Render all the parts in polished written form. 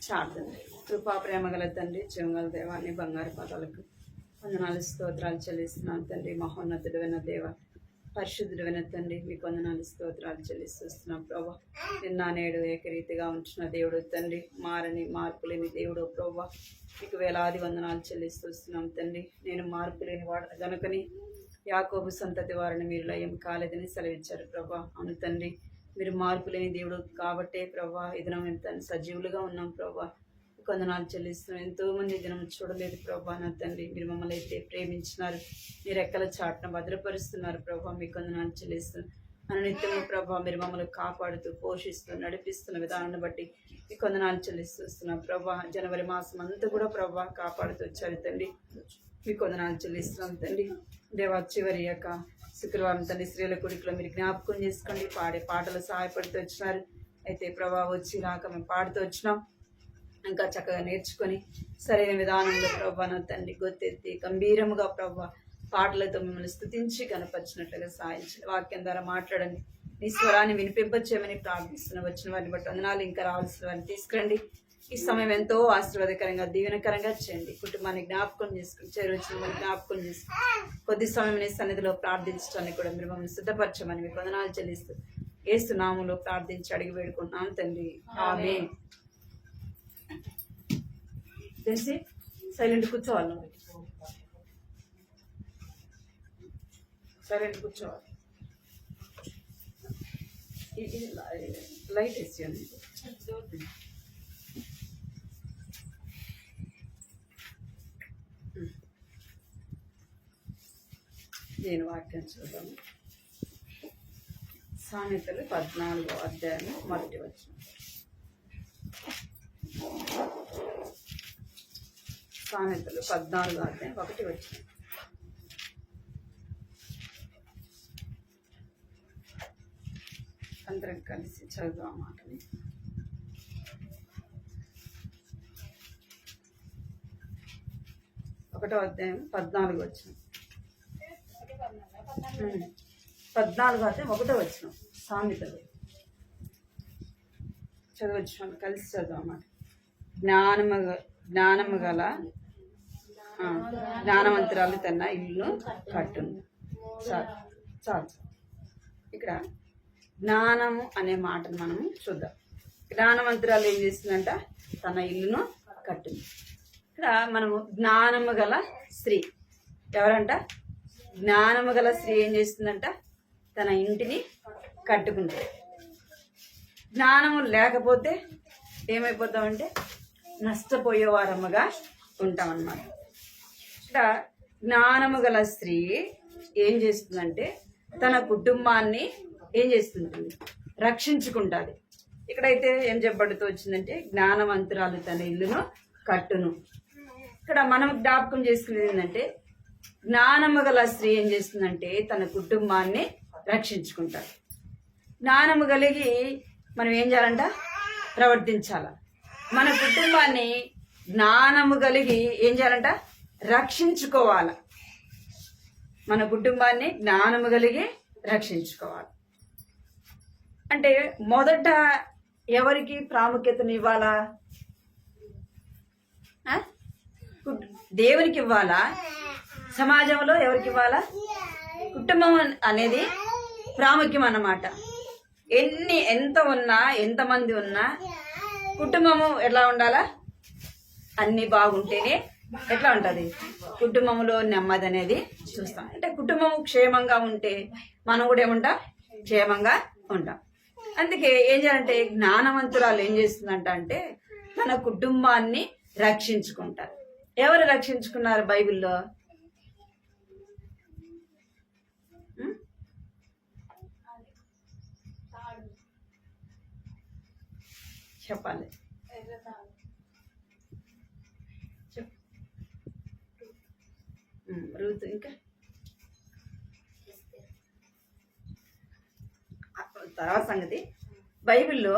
ప్రార్థన. కృపా ప్రేమ గల తండ్రి, జీవగల దేవాన్ని బంగారు పాదాలకు వందనాలు స్తోత్రాలు చెల్లిస్తున్నాను తండ్రి. మహోన్నతుడైన దేవ, పరిశుద్ధుడైన తండ్రి, మీకు వందనాలు స్తోత్రాలు చెల్లిస్తున్నాం ప్రభా. నిన్న నేడు ఏకరీతిగా ఉంచిన దేవుడు తండ్రి, మారని మార్పు లేని దేవుడు ప్రభా, మీకు వేలాది వందనాలు చెల్లిస్తున్నాం తండ్రి. నేను మార్పు లేని వాడు గనుకని యాకోబు సంతతి వారిని మీరు లయం కాలేదని సెలవిచ్చారు ప్రభా. అవును తండ్రి, మీరు మార్పు లేని దేవుడు కాబట్టే ప్రభా ఈ దినం ఎంత సజీవులుగా ఉన్నాం ప్రభా. వందనాలు చెల్లిస్తున్నాం. ఎంతోమంది దినం చూడలేదు ప్రభా. నా తండ్రి, మీరు మమ్మల్ని అయితే ప్రేమించినారు, మీరు ఎక్కల చాటున భద్రపరుస్తున్నారు ప్రభా. మీకు వందనాలు చెల్లిస్తున్నాం. అనునిత్యము ప్రభా మీరు మమ్మల్ని కాపాడుతూ పోషిస్తూ నడిపిస్తున్న విధానాన్ని బట్టి మీకు వందనాలు చెల్లిస్తున్నాం ప్రభా. జనవరి మాసం అంతా కూడా ప్రభా కాపాడుతూ వచ్చారు తండ్రి. మీకు వందనాలు చెల్లిస్తున్నాం తండ్రి. దేవా, చివరి యొక్క శుక్రవారం తండ్రి స్త్రీల కుడికలో మీరు జ్ఞాపకం చేసుకోండి. పాడే పాటలు సహాయపడుతూ వచ్చినారు. అయితే ప్రభా వచ్చి రాక మేము పాడుతూ వచ్చినాం. ఇంకా చక్కగా నేర్చుకొని సరైన విధానంలో ప్రభా నా తండ్రి గొత్తెత్తి గంభీరముగా ప్రభా పాటలతో మిమ్మల్ని స్తుతించి కనపరిచినట్లుగా సాయించండి. వాక్యం ద్వారా మాట్లాడండి. నీ స్వరాన్ని వినిపింపచేయమని ప్రార్థిస్తున్న వచ్చిన వారిని బట్టి వందనాలు. ఇంకా రావాల్సిన వారిని తీసుకురండి. ఈ సమయం ఎంతో ఆశీర్వాదకరంగా దీవెనకరంగా చేయండి. కుటుంబాన్ని జ్ఞాపకం చేసుకుని చేరొచ్చిన వారిని జ్ఞాపకం చేసుకుని కొద్ది సమయం నీ సన్నిధిలో ప్రార్థించడానికి కూడా మీరు మమ్మల్ని సిద్ధపరచమని మీకు వందనాలు చెల్లిస్తూ యేసు నామములో ప్రార్థించి అడిగి వేడుకుంటున్నాం తండ్రి, ఆమేన్. తెలిసి సైలెంట్ కూర్చోవాలి, సైలెంట్ కూర్చోవాలి. లైట్ వేసి నేను వాక్యం చూద్దాము. సామెతలు 14వ అధ్యాయం 1వ వచనం. సామెతలు 14వ అధ్యాయం 1వ వచనం. అందరం కలిసి చదువుదాం మాటని. ఒకటో అధ్యాయం 14వ వచనం. 14వ అధ్యాయం 1వ వచనం. సామెతలు చదవచ్చు, కలిసి చదువు అన్నమాట. జ్ఞానము గల జ్ఞానవంతురాలు తన ఇల్లు కట్టును. చాలు. ఇక్కడ జ్ఞానము అనే మాటను మనము చూద్దాం. జ్ఞానవంతురాలు ఏం చేస్తుందంట? తన ఇల్లును కట్టింది. ఇక్కడ మనము జ్ఞానము గల స్త్రీ ఎవరంట? జ్ఞానము గల స్త్రీ ఏం చేస్తుందంట? తన ఇంటిని కట్టుకుంటుంది. జ్ఞానము లేకపోతే ఏమైపోతామంటే నష్టపోయేవారమ్మగా ఉంటామన్నమాట. ఇక్కడ జ్ఞానము గల స్త్రీ ఏం చేస్తుందంటే తన కుటుంబాన్ని ఏం చేస్తుంటుంది? రక్షించుకుంటుంది. ఇక్కడైతే ఏం చెప్పబడుతూ వచ్చిందంటే జ్ఞానవంతురాలు తన ఇల్లును కట్టును. ఇక్కడ మనం జ్ఞాపకం చేసుకునేది ఏంటంటే జ్ఞానము గల స్త్రీ ఏం చేస్తుందంటే తన కుటుంబాన్ని రక్షించుకుంటారు. జ్ఞానము కలిగి మనం ఏం చేయాలంట? ప్రవర్తించాల. మన కుటుంబాన్ని జ్ఞానము కలిగి ఏం చేయాలంట? రక్షించుకోవాలి. మన కుటుంబాన్ని జ్ఞానము కలిగి రక్షించుకోవాలి. అంటే మొదట ఎవరికి ప్రాముఖ్యతను ఇవ్వాలా? దేవునికి ఇవ్వాలా? సమాజంలో ఎవరికి ఇవ్వాలా? కుటుంబం అనేది ప్రాముఖ్యం అన్నమాట. ఎంత ఉన్నా, ఎంతమంది ఉన్నా కుటుంబము ఎట్లా ఉండాలా? అన్ని బాగుంటేనే ఎట్లా ఉంటుంది? కుటుంబంలో నెమ్మది అనేది చూస్తాం. అంటే కుటుంబం క్షేమంగా ఉంటే మనం కూడా ఏముంటాం? క్షేమంగా ఉంటాం. అందుకే ఏం చేయాలంటే జ్ఞానవంతురాలు ఏం చేస్తుందంట అంటే తన కుటుంబాన్ని రక్షించుకుంటారు. ఎవరు రక్షించుకున్నారు బైబిల్లో? చెప్పాలి. రూతు. ఇంకా తర్వాత సంగతి, బైబిల్లో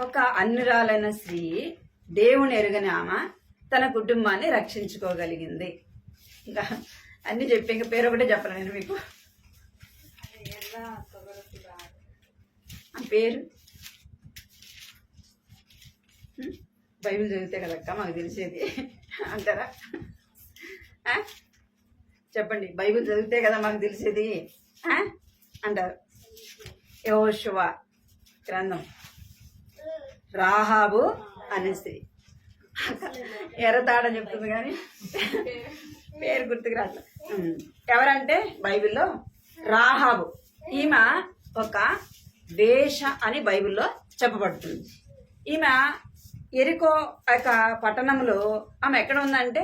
ఒక అన్యురాలైన స్త్రీ దేవుని ఎరుగని ఆమె తన కుటుంబాన్ని రక్షించుకోగలిగింది. ఇంకా అన్ని చెప్పి ఇంకా పేరు ఒకటే చెప్పను నేను మీకు. ఆ పేరు బైబిల్ చదివితే కదక్క మాకు తెలిసేది అంటారా? చెప్పండి, బైబిల్ చదివితే కదా మాకు తెలిసేది అంటారు. యెహోషువ గ్రంథం, రాహాబు అనే స్త్రీ. ఎర్రతాడని చెప్తుంది కానీ పేరు గుర్తుకు రాట్లా. ఎవరంటే బైబిల్లో రాహాబు. ఈమె ఒక వేష అని బైబిల్లో చెప్పబడుతుంది. ఈమె ఎరికో యొక్క పట్టణంలో ఆమె ఎక్కడ ఉందంటే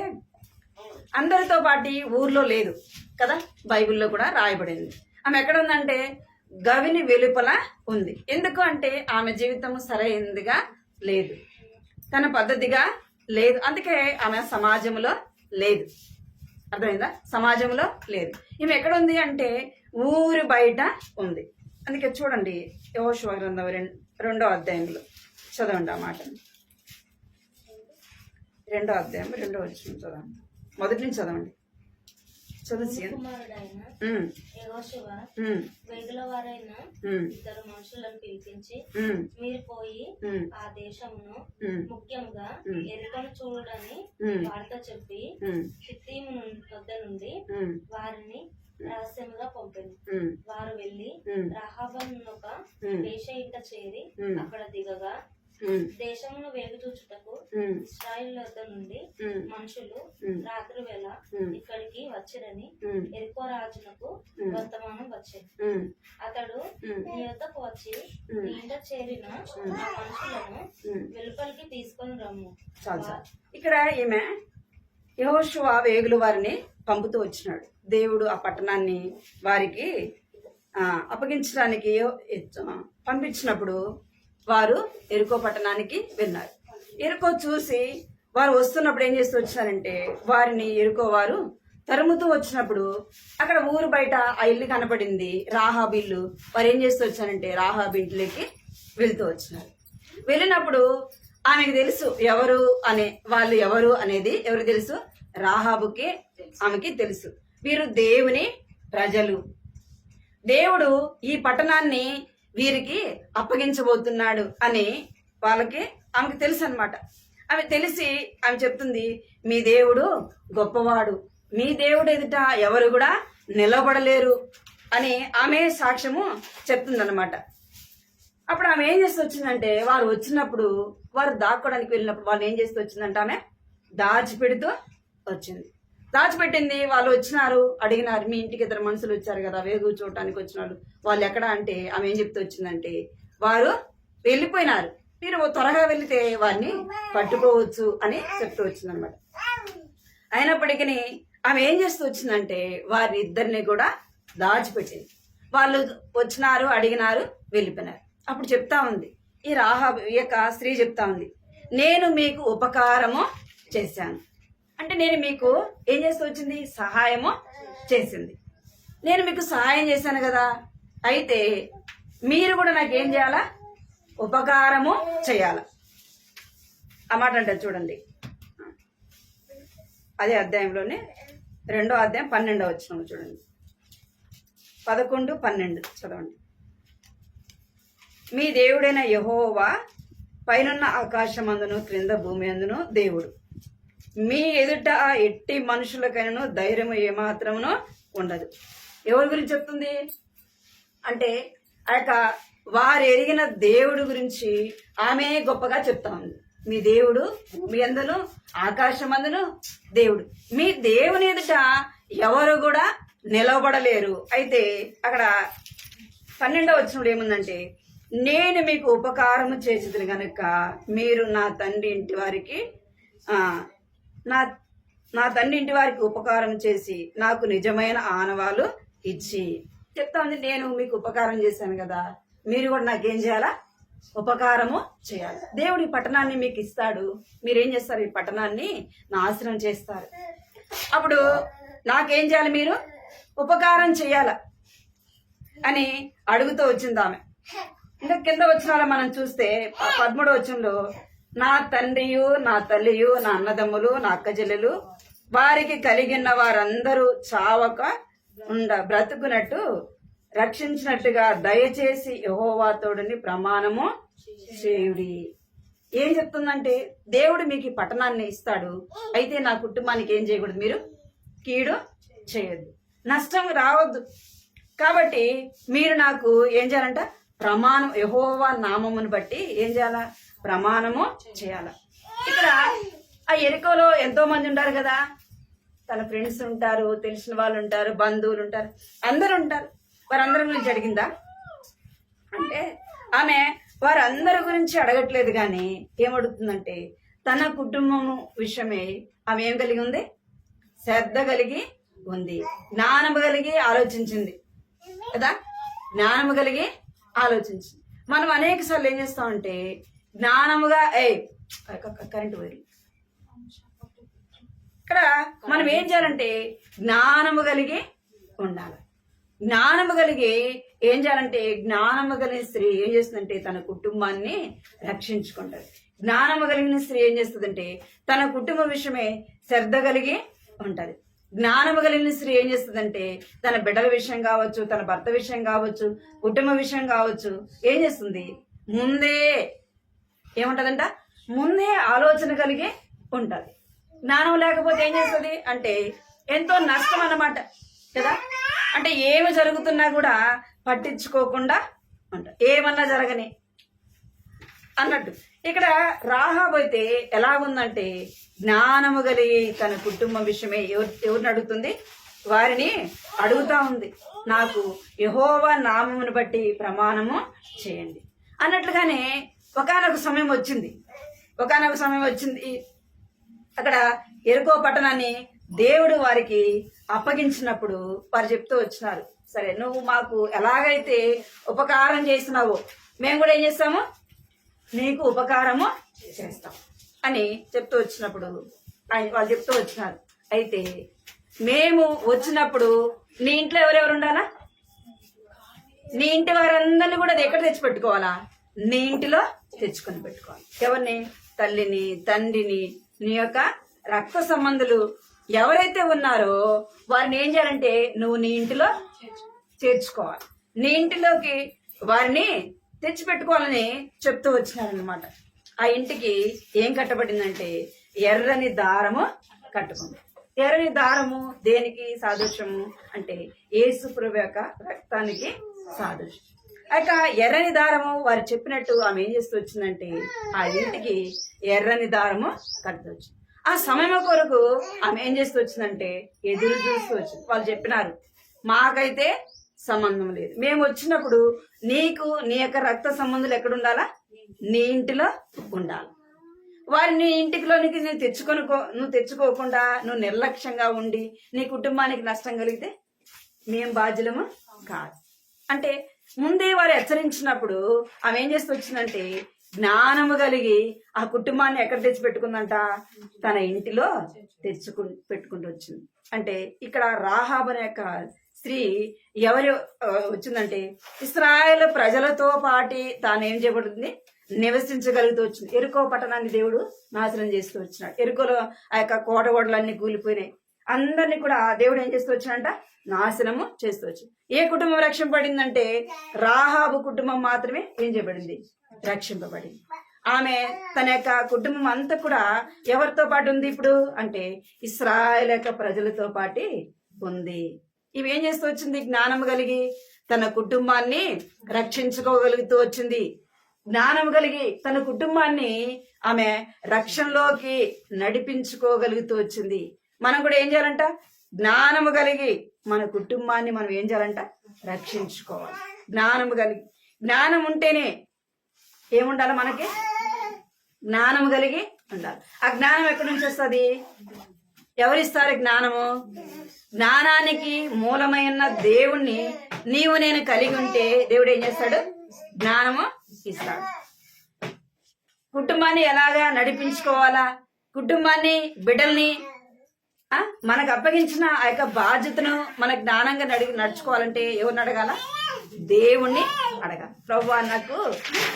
అందరితో పాటు ఊర్లో లేదు కదా, బైబిల్లో కూడా రాయబడింది. ఆమె ఎక్కడ ఉందంటే గవిని వెలుపల ఉంది. ఎందుకు అంటే ఆమె జీవితం సరైనదిగా లేదు, తన పద్ధతిగా లేదు. అందుకే ఆమె సమాజంలో లేదు. అర్థమైందా? సమాజంలో లేదు. ఈమె ఎక్కడ ఉంది అంటే ఊరి బయట ఉంది. అందుకే చూడండి, యెహోషువ గ్రంథం 2వ అధ్యాయంలో చదవండి ఆ మాట. 2వ అధ్యాయం 2వ వచనం చదవండి. మొదటి నుంచి చదవండి. ఇద్దరు మనుషులను పిలిపించి, మీరు పోయి ఆ దేశమును ముఖ్యంగా ఎరుకను చూడని వారితో చెప్పి కిత్తీము వద్ద నుండి వారిని రహస్యముగా పంపింది. వారు వెళ్లి రహాబనునొక వేశ్య ఇంట చేరి అక్కడ దిగగా, దేశమును వేగుచూచుటకు ఇశ్రాయేలు వద్ద నుండి మనుషులు రాత్రి వేళ ఇక్కడికి వచ్చిరని ఎరికో రాజునకు వర్తమానం వచ్చింది. అతడు నీ వద్దకు వచ్చి నీ ఇంట చేరిన ఆ మనుషులను వెలుపలికి తీసుకొని రమ్ము. ఇక్కడ ఈమె యెహోషువ వేగుల వారిని పంపుతూ వచ్చినాడు. దేవుడు ఆ పట్టణాన్ని వారికి అప్పగించడానికి పంపించినప్పుడు వారు ఎరుకో పట్టణానికి వెళ్ళారు. ఎరుకో చూసి వారు వస్తున్నప్పుడు ఏం చేస్తూ వచ్చారంటే వారిని ఎరుకో వారు తరుముతూ వచ్చినప్పుడు అక్కడ ఊరు బయట ఆ ఇల్లు కనపడింది, రాహాబు ఇల్లు. వారు ఏం చేస్తూ వచ్చారంటే రాహాబు ఇంట్లోకి వెళ్తూ వచ్చినారు. వెళ్ళినప్పుడు ఆమెకు తెలుసు వాళ్ళు ఎవరు అనేది ఎవరికి తెలుసు? రాహాబుకి ఆమెకి తెలుసు. వీరు దేవుని ప్రజలు, దేవుడు ఈ పట్టణాన్ని వీరికి అప్పగించబోతున్నాడు అని ఆమెకు తెలుసు అన్నమాట. ఆమె తెలిసి ఆమె చెప్తుంది, మీ దేవుడు గొప్పవాడు, మీ దేవుడు ఎదుట ఎవరు కూడా నిలబడలేరు అని ఆమె సాక్ష్యము చెప్తుంది అన్నమాట. అప్పుడు ఆమె ఏం చేస్తూ వచ్చిందంటే వారు వచ్చినప్పుడు, వారు దాక్కోవడానికి వెళ్ళినప్పుడు వాళ్ళు ఏం చేస్తూ వచ్చిందంటే ఆమె దాచిపెడుతూ వచ్చింది. దాచిపెట్టింది. వాళ్ళు వచ్చినారు, అడిగినారు, మీ ఇంటికి ఇద్దరు మనుషులు వచ్చారు కదా వేగు చూడటానికి వచ్చినారు, వాళ్ళు ఎక్కడ అంటే ఆమె ఏం చెప్తూ వచ్చిందంటే వారు వెళ్ళిపోయినారు, మీరు త్వరగా వెళితే వారిని పట్టుకోవచ్చు అని చెప్తూ వచ్చింది అనమాట. అయినప్పటికీ ఆమె ఏం చేస్తూ వచ్చిందంటే వారి ఇద్దరిని కూడా దాచిపెట్టింది. వాళ్ళు వచ్చినారు, అడిగినారు, వెళ్ళిపోయినారు. అప్పుడు చెప్తా ఉంది ఈ రాహాబు యొక్క స్త్రీ చెప్తా ఉంది, నేను మీకు ఉపకారము చేశాను. అంటే నేను మీకు ఏం చేస్తూ వచ్చింది? సహాయము చేసింది. నేను మీకు సహాయం చేశాను కదా, అయితే మీరు కూడా నాకేం చేయాలా? ఉపకారము చేయాల. ఆ మాట అంటే చూడండి, అదే అధ్యాయంలోనే 2వ అధ్యాయం 12వ వచనం చూడండి, 11, 12 చదవండి. మీ దేవుడైన యెహోవా పైనున్న ఆకాశమందును క్రింద భూమి అందును దేవుడు. మీ ఎదుట ఎట్టి మనుషులకైనా ధైర్యము ఏమాత్రమునో ఉండదు. ఎవరి గురించి చెప్తుంది అంటే ఆ యొక్క వారు ఎరిగిన దేవుడు గురించి ఆమె గొప్పగా చెప్తా ఉంది. మీ దేవుడు మీ అందును ఆకాశమందును దేవుడు, మీ దేవుని ఎదుట ఎవరు కూడా నిలబడలేరు. అయితే అక్కడ 12వ వచనంలో ఏముందంటే, నేను మీకు ఉపకారము చేసేది గనుక మీరు నా తండ్రి ఇంటి వారికి నా తండ్రి ఇంటి వారికి ఉపకారం చేసి నాకు నిజమైన ఆనవాలు ఇచ్చి చెప్తా ఉంది. నేను మీకు ఉపకారం చేశాను కదా, మీరు కూడా నాకేం చేయాలా? ఉపకారము చేయాలి. దేవుడు ఈ పట్టణాన్ని మీకు ఇస్తాడు, మీరేం చేస్తారు? ఈ పట్టణాన్ని నాశనం చేస్తారు. అప్పుడు నాకేం చేయాలి? మీరు ఉపకారం చేయాల అని అడుగుతూ వచ్చింది ఆమె. ఇంకా కింద వచ్చిన మనం చూస్తే 13వ వచనంలో, నా తండ్రియు నా తల్లియు నా అన్నదమ్ములు నా అక్కచెల్లెలు వారికి కలిగిన వారందరూ చావక బ్రతుకునట్టు రక్షించినట్టుగా దయచేసి యెహోవా తోడుని ప్రమాణము చేయుడి. ఏం చెప్తుందంటే దేవుడు మీకు ఈ పట్టణాన్ని ఇస్తాడు, అయితే నా కుటుంబానికి ఏం చేయకూడదు, మీరు కీడు చేయొద్దు, నష్టం రావద్దు. కాబట్టి మీరు నాకు ఏం చేయాలంట, ప్రమాణం, యెహోవా నామమును బట్టి ఏం చేయాలా, ప్రమాణము చేయాలా. ఇక్కడ ఆ ఎరికోలో ఎంతో మంది ఉంటారు కదా, తన ఫ్రెండ్స్ ఉంటారు, తెలిసిన వాళ్ళు ఉంటారు, బంధువులు ఉంటారు, అందరూ ఉంటారు. వారందరి గురించి అడిగిందా అంటే ఆమె వారందరి గురించి అడగట్లేదు, కానీ ఏమడుగుతుందంటే తన కుటుంబము విషయమే ఆమె ఏం కలిగి ఉంది, శ్రద్ధ కలిగి ఉంది, జ్ఞానము కలిగి ఆలోచించింది కదా, జ్ఞానము కలిగి ఆలోచించింది. మనం అనేక సార్లు ఏం చేస్తామంటే జ్ఞానముగా కరెంట్ వైర్లు, ఇక్కడ మనం ఏం చేయాలంటే జ్ఞానము కలిగి ఉండాలి. జ్ఞానము కలిగి ఏం చేయాలంటే, జ్ఞానము కలిగిన స్త్రీ ఏం చేస్తుందంటే తన కుటుంబాన్ని రక్షించుకుంటది. జ్ఞానము కలిగిన స్త్రీ ఏం చేస్తుందంటే తన కుటుంబ విషయమే శ్రద్ధ కలిగి ఉంటది. జ్ఞానము కలిగిన స్త్రీ ఏం చేస్తుందంటే తన బిడ్డల విషయం కావచ్చు, తన భర్త విషయం కావచ్చు, కుటుంబ విషయం కావచ్చు, ఏం చేస్తుంది, ముందే ఏముంటదంట, ముందే ఆలోచన కలిగి ఉంటది. జ్ఞానం లేకపోతే ఏం చేస్తుంది అంటే ఎంతో నష్టం అన్నమాట కదా. అంటే ఏమి జరుగుతున్నా కూడా పట్టించుకోకుండా ఉంటా, ఏమన్నా జరగని అన్నట్టు. ఇక్కడ రాహాబు అయితే ఎలా ఉందంటే జ్ఞానము కలిగి తన కుటుంబం విషయమే ఎవరిని అడుగుతుంది, వారిని అడుగుతా ఉంది, నాకు యెహోవా నామమును బట్టి ప్రమాణము చేయండి అన్నట్లుగానే ఒకానొక సమయం వచ్చింది. అక్కడ ఎరుకో పట్టణాన్ని దేవుడు వారికి అప్పగించినప్పుడు వారు చెప్తూ వచ్చినారు, సరే నువ్వు మాకు ఎలాగైతే ఉపకారం చేసినావో మేము కూడా ఏం చేస్తాము, నీకు ఉపకారము చేస్తాం అని చెప్తూ వచ్చినప్పుడు వాళ్ళు చెప్తూ వచ్చినారు, అయితే మేము వచ్చినప్పుడు నీ ఇంట్లో ఎవరెవరు ఉండాలా, నీ ఇంటి వారందరినీ కూడా ఎక్కడ తెచ్చి పెట్టుకోవాలా, నీ ఇంటిలో తెచ్చుకొని పెట్టుకోవాలి. ఎవరిని, తల్లిని, తండ్రిని, నీ యొక్క రక్త సంబంధులు ఎవరైతే ఉన్నారో వారిని ఏం చేయాలంటే నువ్వు నీ ఇంటిలో చేర్చుకోవాలి, నీ ఇంటిలోకి వారిని తెచ్చిపెట్టుకోవాలని చెప్తూ వచ్చినారనమాట. ఆ ఇంటికి ఏం కట్టబడిందంటే ఎర్రని దారము కట్టుకుంది. ఎర్రని దారము దేనికి సాదృశ్యము అంటే యేసు ప్రభు యొక్క రక్తానికి సాదృశ్యం. ఇక ఎర్రని దారము వారు చెప్పినట్టు ఆమె ఏం చేస్తూ వచ్చిందంటే ఆ ఇంటికి ఎర్రని దారము కడుతూ వచ్చింది. ఆ సమయం కొరకు ఆమె ఏం చేస్తూ వచ్చిందంటే ఎదురు చూస్తూ వచ్చింది. వాళ్ళు చెప్పినారు, మాకైతే సంబంధం లేదు, మేము వచ్చినప్పుడు నీకు నీ యొక్క రక్త సంబంధులు ఎక్కడుండాలా, నీ ఇంటిలో ఉండాలి. వారిని ఇంటిలోనికి నువ్వు తెచ్చుకోకుండా నువ్వు నిర్లక్ష్యంగా ఉండి నీ కుటుంబానికి నష్టం కలిగితే మేం బాధ్యులము కాదు అంటే ముందే వారు హెచ్చరించినప్పుడు ఆమె ఏం చేస్తూ వచ్చిందంటే జ్ఞానము కలిగి ఆ కుటుంబాన్ని ఎక్కడ తెచ్చి పెట్టుకుందంట, తన ఇంటిలో పెట్టుకుంటూ వచ్చింది. అంటే ఇక్కడ రాహాబు అనే యొక్క స్త్రీ ఎవరు వచ్చిందంటే ఇశ్రాయేలు ప్రజలతో పాటి తాను ఏం చేయబడుతుంది, నివసించగలుగుతూ వచ్చింది. ఎరుకో పట్టణాన్ని దేవుడు నాశనం చేస్తూ వచ్చినాడు. ఎరుకోలో ఆ యొక్క కోటగోడలన్నీ కూలిపోయినాయి. అందరినీ కూడా దేవుడు ఏం చేస్తూ వచ్చినంట, నాశనము చేస్తూ వచ్చింది. ఏ కుటుంబం రక్షింపబడిందంటే రాహాబు కుటుంబం మాత్రమే ఏం చేయబడింది, రక్షింపబడింది. ఆమె తన యొక్క కుటుంబం అంతా కూడా ఎవరితో పాటు ఉంది ఇప్పుడు అంటే ఇశ్రాయేలు యొక్క ప్రజలతో పాటు ఉంది. ఇవి ఏం చేస్తూ వచ్చింది, జ్ఞానం కలిగి తన కుటుంబాన్ని రక్షించుకోగలుగుతూ వచ్చింది. జ్ఞానం కలిగి తన కుటుంబాన్ని ఆమె రక్షణలోకి నడిపించుకోగలుగుతూ వచ్చింది. మనం కూడా ఏం చేయాలంట, జ్ఞానము కలిగి మన కుటుంబాన్ని మనం ఏం చేయాలంట, రక్షించుకోవాలి. జ్ఞానము కలిగి, జ్ఞానం ఉంటేనే ఏముండాలి, మనకి జ్ఞానము కలిగి ఉండాలి. ఆ జ్ఞానం ఎక్కడి నుంచి వస్తుంది, ఎవరిస్తారు జ్ఞానము? జ్ఞానానికి మూలమైన దేవుణ్ణి నీవు నేను కలిగి ఉంటే దేవుడు ఏం చేస్తాడు, జ్ఞానము ఇస్తాడు. కుటుంబాన్ని ఎలాగా నడిపించుకోవాలా, కుటుంబాన్ని బిడ్డల్ని మనకు అప్పగించిన ఆ యొక్క బాధ్యతను మన జ్ఞానంగా నడుచుకోవాలంటే ఎవరిని అడగాల, దేవుణ్ణి అడగాలి. ప్రభువా నాకు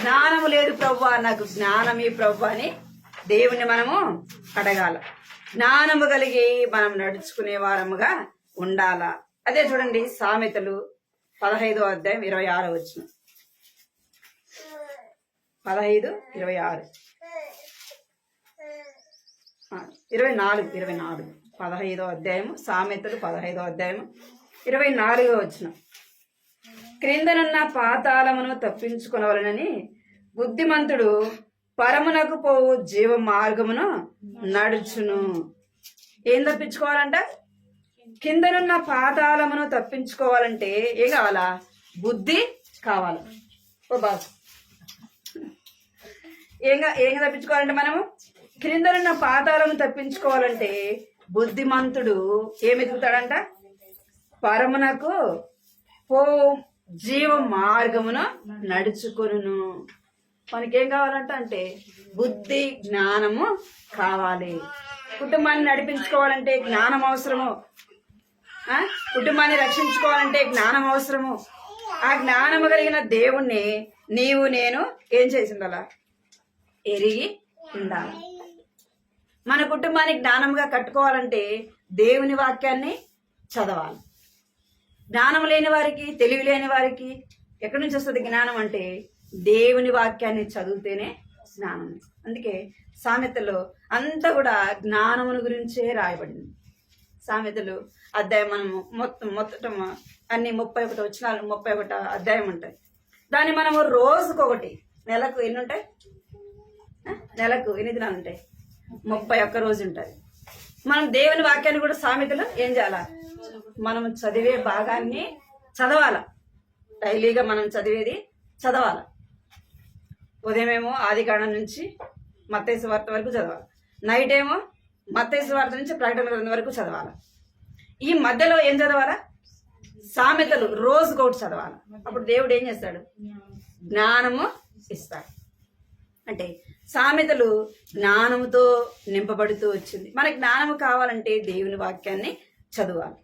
జ్ఞానము లేదు, ప్రభువా నాకు జ్ఞానమే ప్రభు అని దేవుణ్ణి మనము అడగాల. జ్ఞానము కలిగి మనం నడుచుకునే వారముగా ఉండాలా. అదే చూడండి సామెతలు 15వ అధ్యాయం 26వ వచనం. 15:26 24 15వ అధ్యాయము, సామెతలు 15వ అధ్యాయము 24వ వచనం. క్రిందనున్న పాతాళమును తప్పించుకొనవలనని బుద్ధిమంతుడు పరమునకు పోవు జీవ మార్గమును నడుచును. ఏం తప్పించుకోవాలంట? కిందనున్న పాతాళమును తప్పించుకోవాలంటే ఏం కావాలా? బుద్ధి కావాలి. ఓ బాస్, ఏం తప్పించుకోవాలంటే మనము క్రిందనున్న పాతాళము తప్పించుకోవాలంటే బుద్ధిమంతుడు ఏమి ఎదుగుతాడంట? పరమునకు పో జీవ మార్గమును నడుచుకొనును. మనకేం కావాలంట అంటే బుద్ధి జ్ఞానము కావాలి. కుటుంబాన్ని నడిపించుకోవాలంటే జ్ఞానం అవసరము. కుటుంబాన్ని రక్షించుకోవాలంటే జ్ఞానం అవసరము. ఆ జ్ఞానము కలిగిన దేవుణ్ణి నీవు నేను ఏం చేసిండాలా? ఎరిగి ఉండాలి. మన కుటుంబాన్ని జ్ఞానంగా కట్టుకోవాలంటే దేవుని వాక్యాన్ని చదవాలి. జ్ఞానం లేని వారికి, తెలివి లేని వారికి ఎక్కడి నుంచి వస్తుంది జ్ఞానం అంటే దేవుని వాక్యాన్ని చదివితేనే జ్ఞానం. అందుకే సామెతలో అంతా కూడా జ్ఞానమును గురించే రాయబడింది. సామెతలు అధ్యాయం మనము మొత్తం అన్ని 31 వచనాలు, 31 అధ్యాయం ఉంటాయి. దాన్ని మనము రోజుకొకటి, నెలకు ఎన్ని ఉంటాయి? నెలకు 8 దినాలు ఉంటాయి, 31 రోజు ఉంటుంది. మనం దేవుని వాక్యాన్ని కూడా సామెతలు ఏం చేయాలా? మనం చదివే భాగాన్ని చదవాల. డైలీగా మనం చదివేది చదవాల. ఉదయమేమో ఆదికాండం నుంచి మత్తయి సువార్త వరకు చదవాలి. నైట్ ఏమో మత్తయి సువార్త నుంచి ప్రకటన గ్రంథం వరకు చదవాలి. ఈ మధ్యలో ఏం చదవాలా? సామెతలు రోజుకొకటి చదవాలి. అప్పుడు దేవుడు ఏం చేస్తాడు? జ్ఞానము ఇస్తాడు. అంటే సామెతలు జ్ఞానముతో నింపబడుతూ వచ్చింది. మనకి జ్ఞానము కావాలంటే దేవుని వాక్యాన్ని చదవాలి.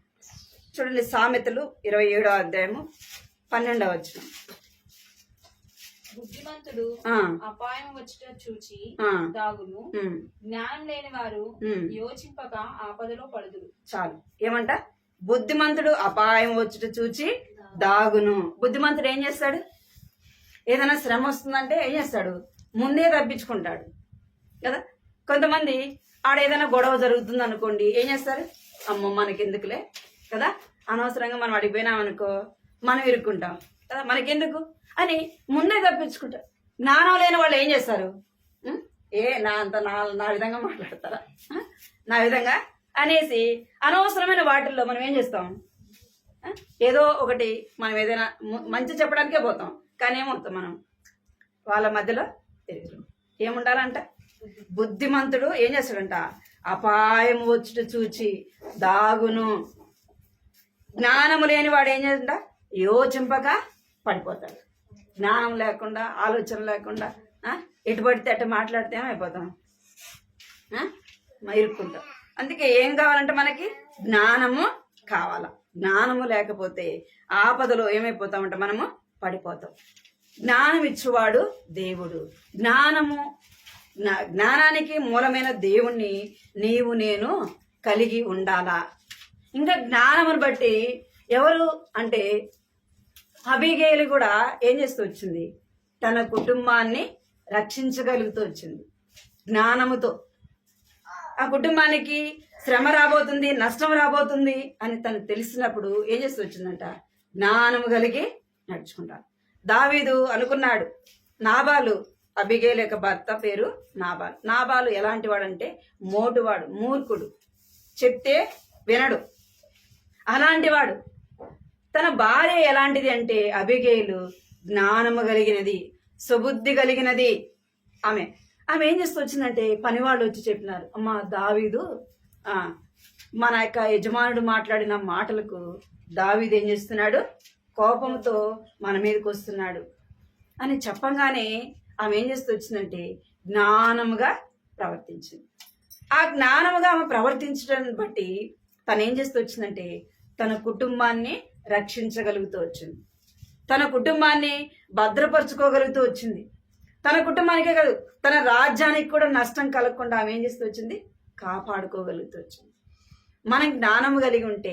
చూడండి, సామెతలు 27వ అధ్యాయము 12వ వచనం. బుద్ధిమంతుడు అపాయం వచ్చుట చూచి దాగును, జ్ఞానం లేని వారు యోచింపక ఆపదలో పడుదురు. చాలు. ఏమంట? బుద్ధిమంతుడు అపాయం వచ్చుట చూచి దాగును. బుద్ధిమంతుడు ఏం చేస్తాడు? ఏదైనా శ్రమ వస్తుందంటే ఏం చేస్తాడు? ముందే తప్పించుకుంటాడు కదా. కొంతమంది ఆడ ఏదైనా గొడవ జరుగుతుంది అనుకోండి, ఏం చేస్తారు? అమ్మో మనకెందుకులే కదా, అనవసరంగా మనం అడిగిపోయినామనుకో మనం ఇరుక్కుంటాం కదా, మనకెందుకు అని ముందే తప్పించుకుంటారు. జ్ఞానం లేని వాళ్ళు ఏం చేస్తారు? నా విధంగా మాట్లాడతారా, నా విధంగా అనేసి అనవసరమైన వాటిల్లో మనం ఏం చేస్తాం? ఏదో ఒకటి మనం ఏదైనా మంచి చెప్పడానికే పోతాం, కానీ ఏమవుతాం మనం వాళ్ళ మధ్యలో తిరుగుతాం. ఏముండాలంట? బుద్ధిమంతుడు ఏం చేస్తాడంట? అపాయం వచ్చుట చూచి దాగును. జ్ఞానము లేని వాడు ఏం చేస్తాడ? యోచింపక పడిపోతాడు. జ్ఞానం లేకుండా, ఆలోచన లేకుండా ఎటు పడితే అటు మాట్లాడితే ఏమైపోతాం? ఇరుక్కుంటాం. అందుకే ఏం కావాలంటే మనకి జ్ఞానము కావాలా. జ్ఞానము లేకపోతే ఆపదలో ఏమైపోతామంట? మనము పడిపోతాం. జ్ఞానం ఇచ్చువాడు దేవుడు. జ్ఞానానికి మూలమైన దేవుణ్ణి నీవు నేను కలిగి ఉండాలా. ఇంకా జ్ఞానమును బట్టి ఎవరు అంటే అబీగయలు కూడా ఏం చేస్తూ వచ్చింది? తన కుటుంబాన్ని రక్షించగలుగుతూ వచ్చింది జ్ఞానముతో. ఆ కుటుంబానికి శ్రమ రాబోతుంది, నష్టం రాబోతుంది అని తను తెలిసినప్పుడు ఏం చేస్తూ వచ్చిందంట? జ్ఞానము కలిగి నడుచుకుంటారు. దావీదు అనుకున్నాడు, నాబాలు, అబీగయలు యొక్క భర్త పేరు నాబాలు. నాబాలు ఎలాంటి వాడంటే మోటువాడు, మూర్ఖుడు, చెప్తే వినడు, అలాంటి వాడు. తన భార్య ఎలాంటిది అంటే అబీగయలు జ్ఞానము కలిగినది, సుబుద్ధి కలిగినది. ఆమె ఏం చేస్తూ వచ్చిందంటే పనివాళ్ళు వచ్చి చెప్పినారు, అమ్మా దావీదు మన యొక్క యజమానుడు మాట్లాడిన మాటలకు దావీదు ఏం చేస్తున్నాడు? కోపంతో మన మీదకి వస్తున్నాడు అని చెప్పంగానే ఆమె ఏం చేస్తూ వచ్చిందంటే జ్ఞానముగా ప్రవర్తించింది. ఆ జ్ఞానముగా ఆమె ప్రవర్తించడాన్ని బట్టి తను ఏం చేస్తూ వచ్చిందంటే తన కుటుంబాన్ని రక్షించగలుగుతూ వచ్చింది, తన కుటుంబాన్ని భద్రపరచుకోగలుగుతూ వచ్చింది. తన కుటుంబానికే కాదు, తన రాజ్యానికి కూడా నష్టం కలగకుండా ఆమె ఏం చేస్తూ వచ్చింది? కాపాడుకోగలుగుతూ వచ్చింది. మనం జ్ఞానము కలిగి ఉంటే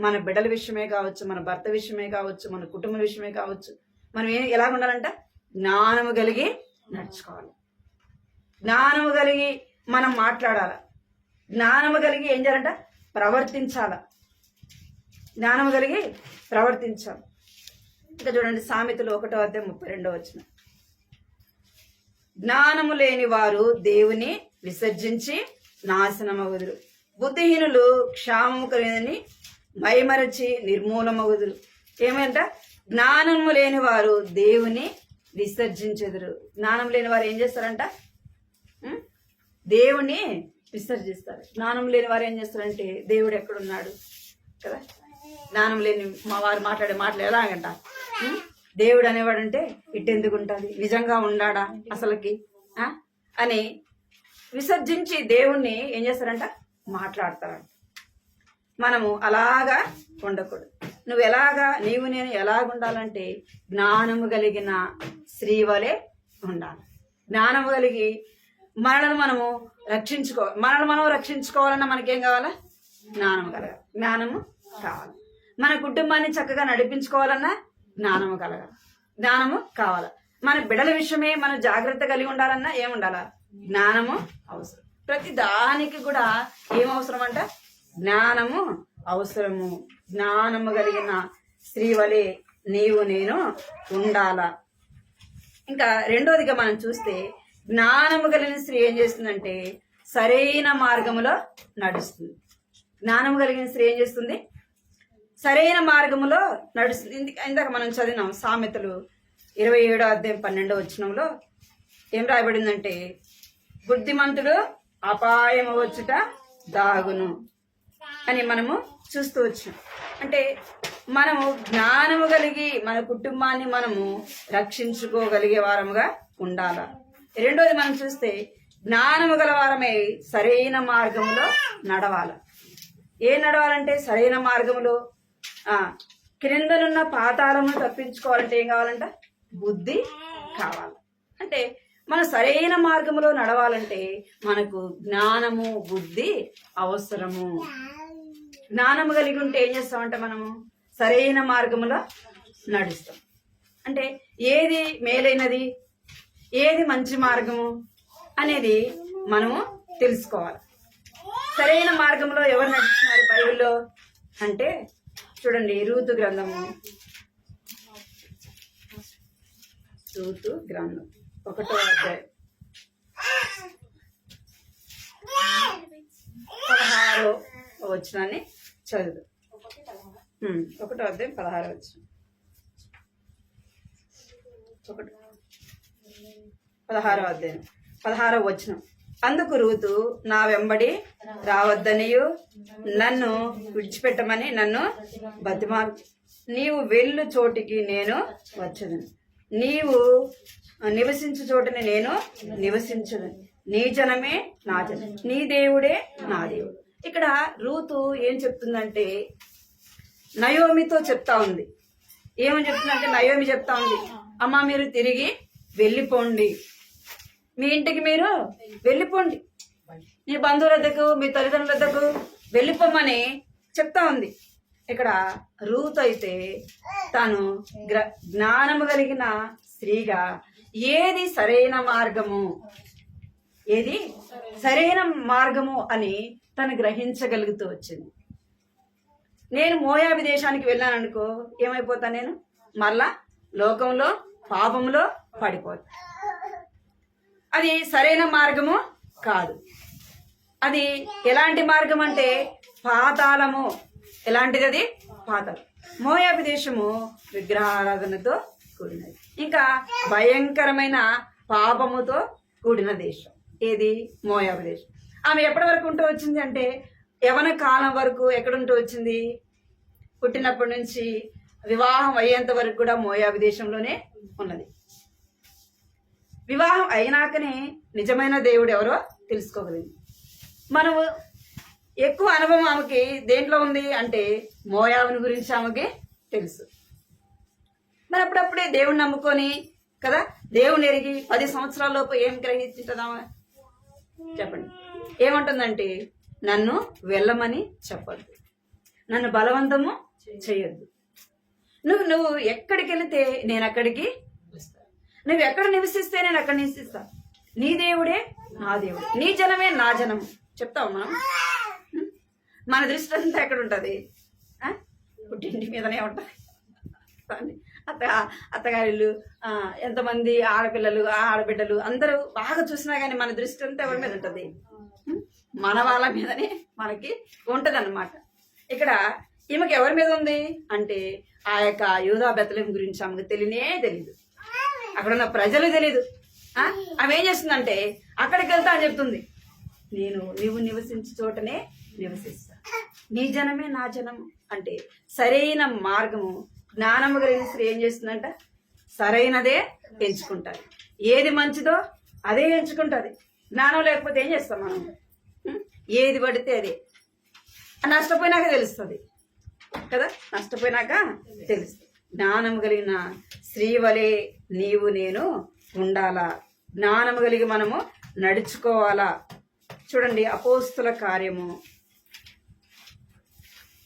మన బిడ్డల విషయమే కావచ్చు, మన భర్త విషయమే కావచ్చు, మన కుటుంబ విషయమే కావచ్చు, మనం ఎలా ఉండాలంట? జ్ఞానము కలిగి నడుచుకోవాలి. జ్ఞానము కలిగి మనం మాట్లాడాలి. జ్ఞానము కలిగి ఏం చేయాలంట? ప్రవర్తించాల. జ్ఞానము కలిగి ప్రవర్తించాలి. ఇంకా చూడండి సామెతలు 1:32. జ్ఞానము లేని వారు దేవుని విసర్జించి నాశనమగుదురు. బుద్ధిహీనులు క్షామము కలిగినని మైమరచి నిర్మూలమగుదురు. ఏమంట? జ్ఞానము లేని వారు దేవుని విసర్జించెదరు. జ్ఞానం లేని వారు ఏం చేస్తారంట? దేవుని విసర్జిస్తారు. జ్ఞానం లేని వారు ఏం చేస్తారంటే దేవుడు ఎక్కడున్నాడు కదా. జ్ఞానం లేని మా వారు మాట్లాడే మాటలు ఎలాగంట? దేవుడు అనేవాడంటే ఇట్టెందుకు ఉంటుంది, నిజంగా ఉండాడా అసలుకి అని విసర్జించి దేవుణ్ణి ఏం చేస్తారంట? మాట్లాడతారంట. మనము అలాగా ఉండకూడదు. నువ్వు ఎలాగా, నీవు నేను ఎలాగుండాలంటే జ్ఞానము కలిగిన స్త్రీ వలె ఉండాలి. జ్ఞానము కలిగి మనల్ని మనం రక్షించుకోవాలన్నా మనకేం కావాలా? జ్ఞానము కలగాలి. జ్ఞానము కావాలి. మన కుటుంబాన్ని చక్కగా నడిపించుకోవాలన్నా జ్ఞానము కలగాలి. జ్ఞానము కావాలి. మన బిడ్డల విషయమే మనం జాగ్రత్త కలిగి ఉండాలన్నా ఏముండాలా? జ్ఞానము అవసరం. ప్రతి దానికి కూడా ఏం అవసరం అంట? జ్ఞానము అవసరము. జ్ఞానము కలిగిన స్త్రీ వలె నీవు నేను ఉండాలా. ఇంకా రెండోదిగా మనం చూస్తే జ్ఞానము కలిగిన స్త్రీ ఏం చేస్తుందంటే సరైన మార్గములో నడుస్తుంది. జ్ఞానము కలిగిన స్త్రీ ఏం చేస్తుంది? సరైన మార్గములో నడుస్తుంది. ఇందాక మనం చదివినాం సామెతలు 27:12 ఏం రాయబడిందంటే బుద్ధిమంతుడు అపాయము వచ్చుట దాగును అని మనము చూస్తూ వచ్చాం. అంటే మనము జ్ఞానము కలిగి మన కుటుంబాన్ని మనము రక్షించుకోగలిగే వారముగా ఉండాల. రెండోది మనం చూస్తే జ్ఞానము గల వారమై సరైన మార్గంలో నడవాల. నడవాలంటే సరైన మార్గములో క్రిందనున్న పాతాళమును తప్పించుకోవాలంటే ఏం కావాలంట? బుద్ధి కావాలి. అంటే మనం సరైన మార్గములో నడవాలంటే మనకు జ్ఞానము బుద్ధి అవసరము. జ్ఞానము కలిగి ఉంటే ఏం చేస్తామంటే మనము సరైన మార్గములో నడుస్తాం. అంటే ఏది మేలైనది, ఏది మంచి మార్గము అనేది మనము తెలుసుకోవాలి. సరైన మార్గంలో ఎవరు నడుస్తున్నారు బైబిల్లో అంటే చూడండి, రూతు గ్రంథము 1వ అధ్యాయం 16వ వచనాన్ని చదువు. 1వ అధ్యాయం 16వ వచనం. 16వ అధ్యాయం 16వ వచనం. అందుకు రూతు నా వెంబడి రావద్దనియు నన్ను విడిచిపెట్టమని నన్ను బతిమాలు. నీవు వెళ్ళు చోటికి నేను వచ్చేదని, నీవు నివసించు చోటని నేను నివసించదని, నీ జనమే నా జనం, నీ దేవుడే నా దేవుడు. ఇక్కడ రూతు ఏం చెప్తుందంటే నయోమితో చెప్తా ఉంది. ఏమని చెప్తుందంటే నయోమి చెప్తా ఉంది, అమ్మ మీరు తిరిగి వెళ్ళిపోండి, మీ ఇంటికి మీరు వెళ్ళిపోండి, మీ బంధువుల వద్దకు మీ తల్లిదండ్రుల వద్దకు వెళ్ళిపోమని చెప్తా ఉంది. ఇక్కడ రూత్ అయితే తాను జ్ఞానము కలిగిన స్త్రీగా ఏది సరైన మార్గము, ఏది సరైన మార్గము అని తను గ్రహించగలుగుతూ వచ్చింది. నేను మోయాబు దేశానికి వెళ్ళాను అనుకో, ఏమైపోతా నేను? మళ్ళా లోకంలో పాపంలో పడిపోతా. అది సరైన మార్గము కాదు. అది ఎలాంటి మార్గం అంటే పాతాళము. ఎలాంటిది అది? పాతాళం. మోయాబు దేశము విగ్రహారాధనతో కూడినది, ఇంకా భయంకరమైన పాపముతో కూడిన దేశం. ఏది? మోయాబు దేశం. ఆమె ఎప్పటి వరకు ఉంటూ వచ్చింది అంటే యవన కాలం వరకు ఎక్కడుంటూ వచ్చింది? పుట్టినప్పటి నుంచి వివాహం అయ్యేంత వరకు కూడా మోయాబు దేశంలోనే ఉన్నది. వివాహం అయినాకనే నిజమైన దేవుడు ఎవరో తెలుసుకోగలిగింది. మనము ఎక్కువ అనుభవం ఆమెకి దేంట్లో ఉంది అంటే మోయాబుని గురించి ఆమెకి తెలుసు. మరి అప్పుడప్పుడే దేవుని నమ్ముకొని కదా, దేవుని ఎరిగి 10 సంవత్సరాల లోపు ఏం గ్రహించుంటుందామా? చెప్పండి. ఏమంటుందంటే నన్ను వెళ్ళమని చెప్పద్దు, నన్ను బలవంతము చేయొద్దు, నువ్వు ఎక్కడికి వెళితే నేను అక్కడికి వస్తా, నువ్వు ఎక్కడ నివసిస్తే నేను అక్కడ నివసిస్తా, నీ దేవుడే నా దేవుడు, నీ జనమే నా జనము, చెప్తాం మనం. మన దృష్టి అంతా ఎక్కడ ఉంటుంది? పుట్టింటి మీదనే ఉంటుంది. అత్తగారిళ్ళు, ఎంతమంది ఆడపిల్లలు, ఆడబిడ్డలు అందరూ బాగా చూసినా కానీ మన దృష్టి అంతా ఎవరి మీద ఉంటుంది? మన వాళ్ళ మీదనే మనకి ఉంటుంది అన్నమాట. ఇక్కడ ఈమెకి ఎవరి మీద ఉంది అంటే ఆ యొక్క యూదా బెత్లెహేము గురించి ఆమెకు తెలియదు. అక్కడ ఉన్న ప్రజలు తెలీదు. ఆమె ఏం చేస్తుందంటే అక్కడికి వెళ్తా అని చెప్తుంది, నీవు నివసించే చోటనే నివసిస్తా, నీ జనమే నా జనము అంటే సరైన మార్గము. జ్ఞానము కలిగిన స్త్రీ ఏం చేస్తుందంట? సరైనదే ఎంచుకుంటారు. ఏది మంచిదో అదే ఎంచుకుంటుంది. జ్ఞానం లేకపోతే ఏం చేస్తాం మనం? ఏది పడితే అదే. నష్టపోయినాక తెలుస్తుంది కదా, నష్టపోయినాక తెలుస్తుంది. జ్ఞానం కలిగిన స్త్రీ వలె నీవు నేను ఉండాలా, జ్ఞానం కలిగి మనము నడుచుకోవాలా. చూడండి, అపోస్తుల కార్యము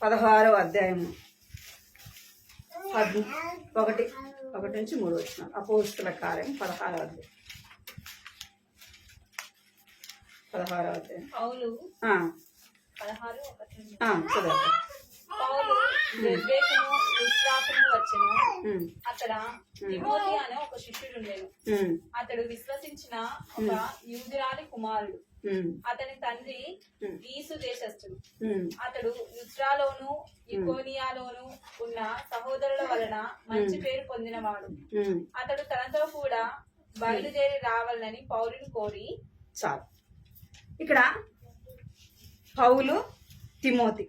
16వ అధ్యాయము 1 నుంచి 3 వచ్చిన. అపోస్తుల కార్యం 16వ అధ్యాయం 16వ అధ్యాయం. పౌలు ఆ, 16:1. చదవండి. పౌలు నిర్దేశము విశ్వాసము వచ్చెను. అక్కడ తిమోతి అనే ఒక శిష్యుడు ఉండేను. అతడు విశ్వసించిన ఒక యూదురాలి కుమారుడు. అతని తండ్రి ఈసు దేశస్థుడు. అతడు లుస్త్రాలోను ఇకోనియాలోను ఉన్న సహోదరుల వలన మంచి పేరు పొందినవాడు. అతడు తనతో కూడా బయలుదేరి రావాలని పౌలుని కోరి. చాలు. ఇక్కడ పౌలు, తిమోతి.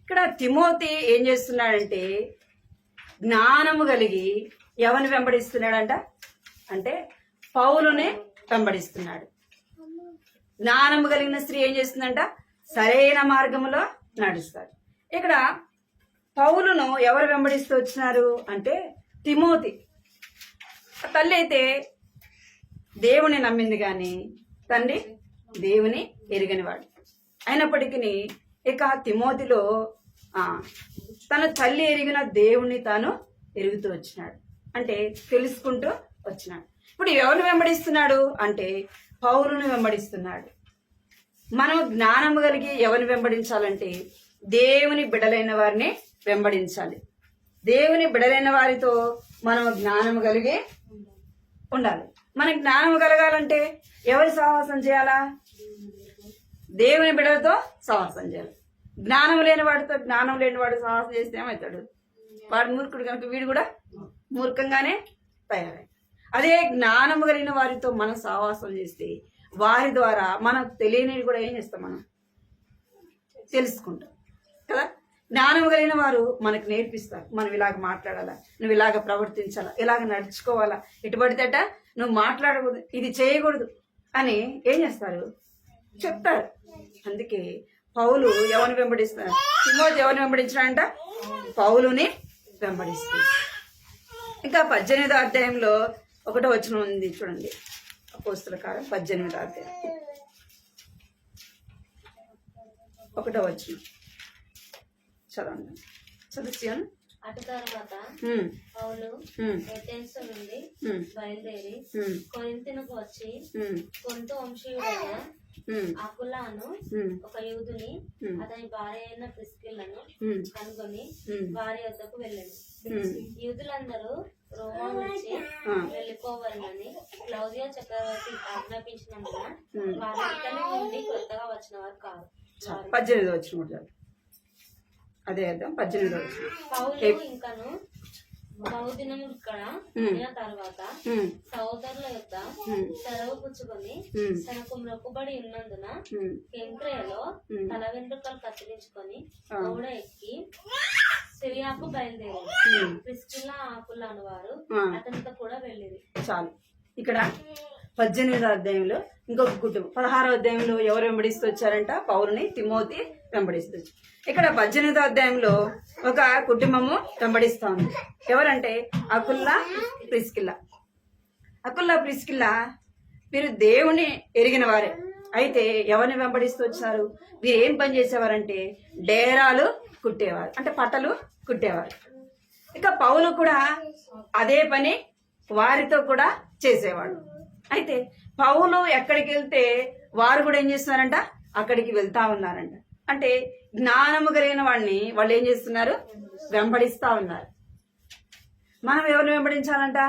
ఇక్కడ తిమోతి ఏం చేస్తున్నాడంటే జ్ఞానము కలిగి ఎవరిని వెంబడిస్తున్నాడంట అంటే పౌలునే వెంబడిస్తున్నాడు. జ్ఞానము కలిగిన స్త్రీ ఏం చేస్తుందంట? సరైన మార్గములో నడుస్తారు. ఇక్కడ పౌలును ఎవరు వెంబడిస్తూ వచ్చినారు అంటే తిమోతి. తల్లి అయితే దేవుని నమ్మింది కానీ తండ్రి దేవుని ఎరగనివాడు. అయినప్పటికీ ఇక తిమోతిలో తన తల్లి ఎరిగిన దేవుని తాను ఎరుగుతూ వచ్చినాడు, అంటే తెలుసుకుంటూ వచ్చినాడు. ఇప్పుడు ఎవరిని వెంబడిస్తున్నాడు అంటే పౌలుని వెంబడిస్తున్నాడు. మనం జ్ఞానము కలిగి ఎవరిని వెంబడించాలంటే దేవుని బిడలైన వారిని వెంబడించాలి. దేవుని బిడలైన వారితో మనం జ్ఞానము కలిగి ఉండాలి. మనకి జ్ఞానము కలగాలంటే ఎవరి సహవాసం చేయాలా? దేవుని బిడలతో సహవాసం చేయాలి. జ్ఞానం లేని వాడితో, జ్ఞానం లేని వాడు సహవాసం చేస్తే ఏమవుతాడు? వాడు మూర్ఖుడు కనుక వీడు కూడా మూర్ఖంగానే తయారై. అదే జ్ఞానము కలిగిన వారితో మనం సహవాసం చేస్తే వారి ద్వారా మనకు తెలియనివి కూడా ఏం చేస్తాం? మనం తెలుసుకుంటాం కదా. జ్ఞానం కలిగిన వారు మనకు నేర్పిస్తారు. మనం ఇలాగ మాట్లాడాలా, నువ్వు ఇలాగ ప్రవర్తించాలా, ఇలాగ నడుచుకోవాలా, ఎటు పడితేట నువ్వు మాట్లాడకూడదు, ఇది చేయకూడదు అని ఏం చేస్తారు? చెప్తారు. అందుకే పౌలు ఎవరిని వెంబడిస్తారు? తిమోతి ఎవరిని వెంబడించాడంట? పౌలుని వెంబడిస్తుంది. ఇంకా 18వ అధ్యాయంలో 1వ వచనం ఉంది చూడండి. అపోస్తుల కార్యం 18వ అధ్యాయం 1వ వచనం చదవండి. చదువుతాను. అటు తర్వాత పౌలు ఏథెన్స్ నుండి బయలుదేరి కొరింథునకు వచ్చి కొంత వంశీయుడైన అకులాను ఒక యూదుని అతని భార్య అయిన ప్రిస్కిల్లను కనుగొని వారి వద్దకు వెళ్ళాడు. యూదులందరూ రోమా నుంచి వెళ్ళిపోవాలని క్లౌదియా చక్రవర్తి ఆజ్ఞాపించినందున వారి ఇక్కడి నుండి కొత్తగా వచ్చిన వారు కాదు. 18వ వచనం అదే అర్థం. 18వ వచనం. పౌలు ఇంకను బహుదినము ఇక్కడ అయిన తర్వాత సహోదరుల యొక్క సెలవు పుచ్చుకొని తనకు మొక్కుబడి ఉన్నందున కెంక్రేయలో తల వెంట్రుకలు కత్తిరించుకొని గౌడ ఎక్కి సిరియాకు బయలుదేరారు. ప్రిస్కిల్లా ఆకుల అను వారు అతనితో కూడా వెళ్ళేది. చాలు. ఇక్కడ 18వ అధ్యాయంలో ఇంకొక కుటుంబం. 16వ అధ్యాయంలో ఎవరు వెంబడిస్తూ వచ్చారంట? పౌలుని తిమోతి వెంబడిస్తూ. ఇక్కడ 18వ అధ్యాయంలో ఒక కుటుంబము వెంబడిస్తా ఉంది. ఎవరంటే అకుల్లా, ప్రిస్కిల్లా. అకుల్లా, ప్రిస్కిల్లా వీరు దేవుని ఎరిగిన వారే. అయితే ఎవరిని వెంబడిస్తూ వచ్చారు? వీరు ఏం పని చేసేవారంటే డేరాలు కుట్టేవారు, అంటే పట్టలు కుట్టేవారు. ఇక పౌలు కూడా అదే పని వారితో కూడా చేసేవాడు. అయితే పౌలు ఎక్కడికి వెళ్తే వారు కూడా ఏం చేస్తున్నారంట, అక్కడికి వెళ్తా ఉన్నారంట. అంటే జ్ఞానము కలిగిన వాడిని వాళ్ళు ఏం చేస్తున్నారు, వెంబడిస్తా ఉన్నారు. మనం ఎవరిని వెంబడించాలంట,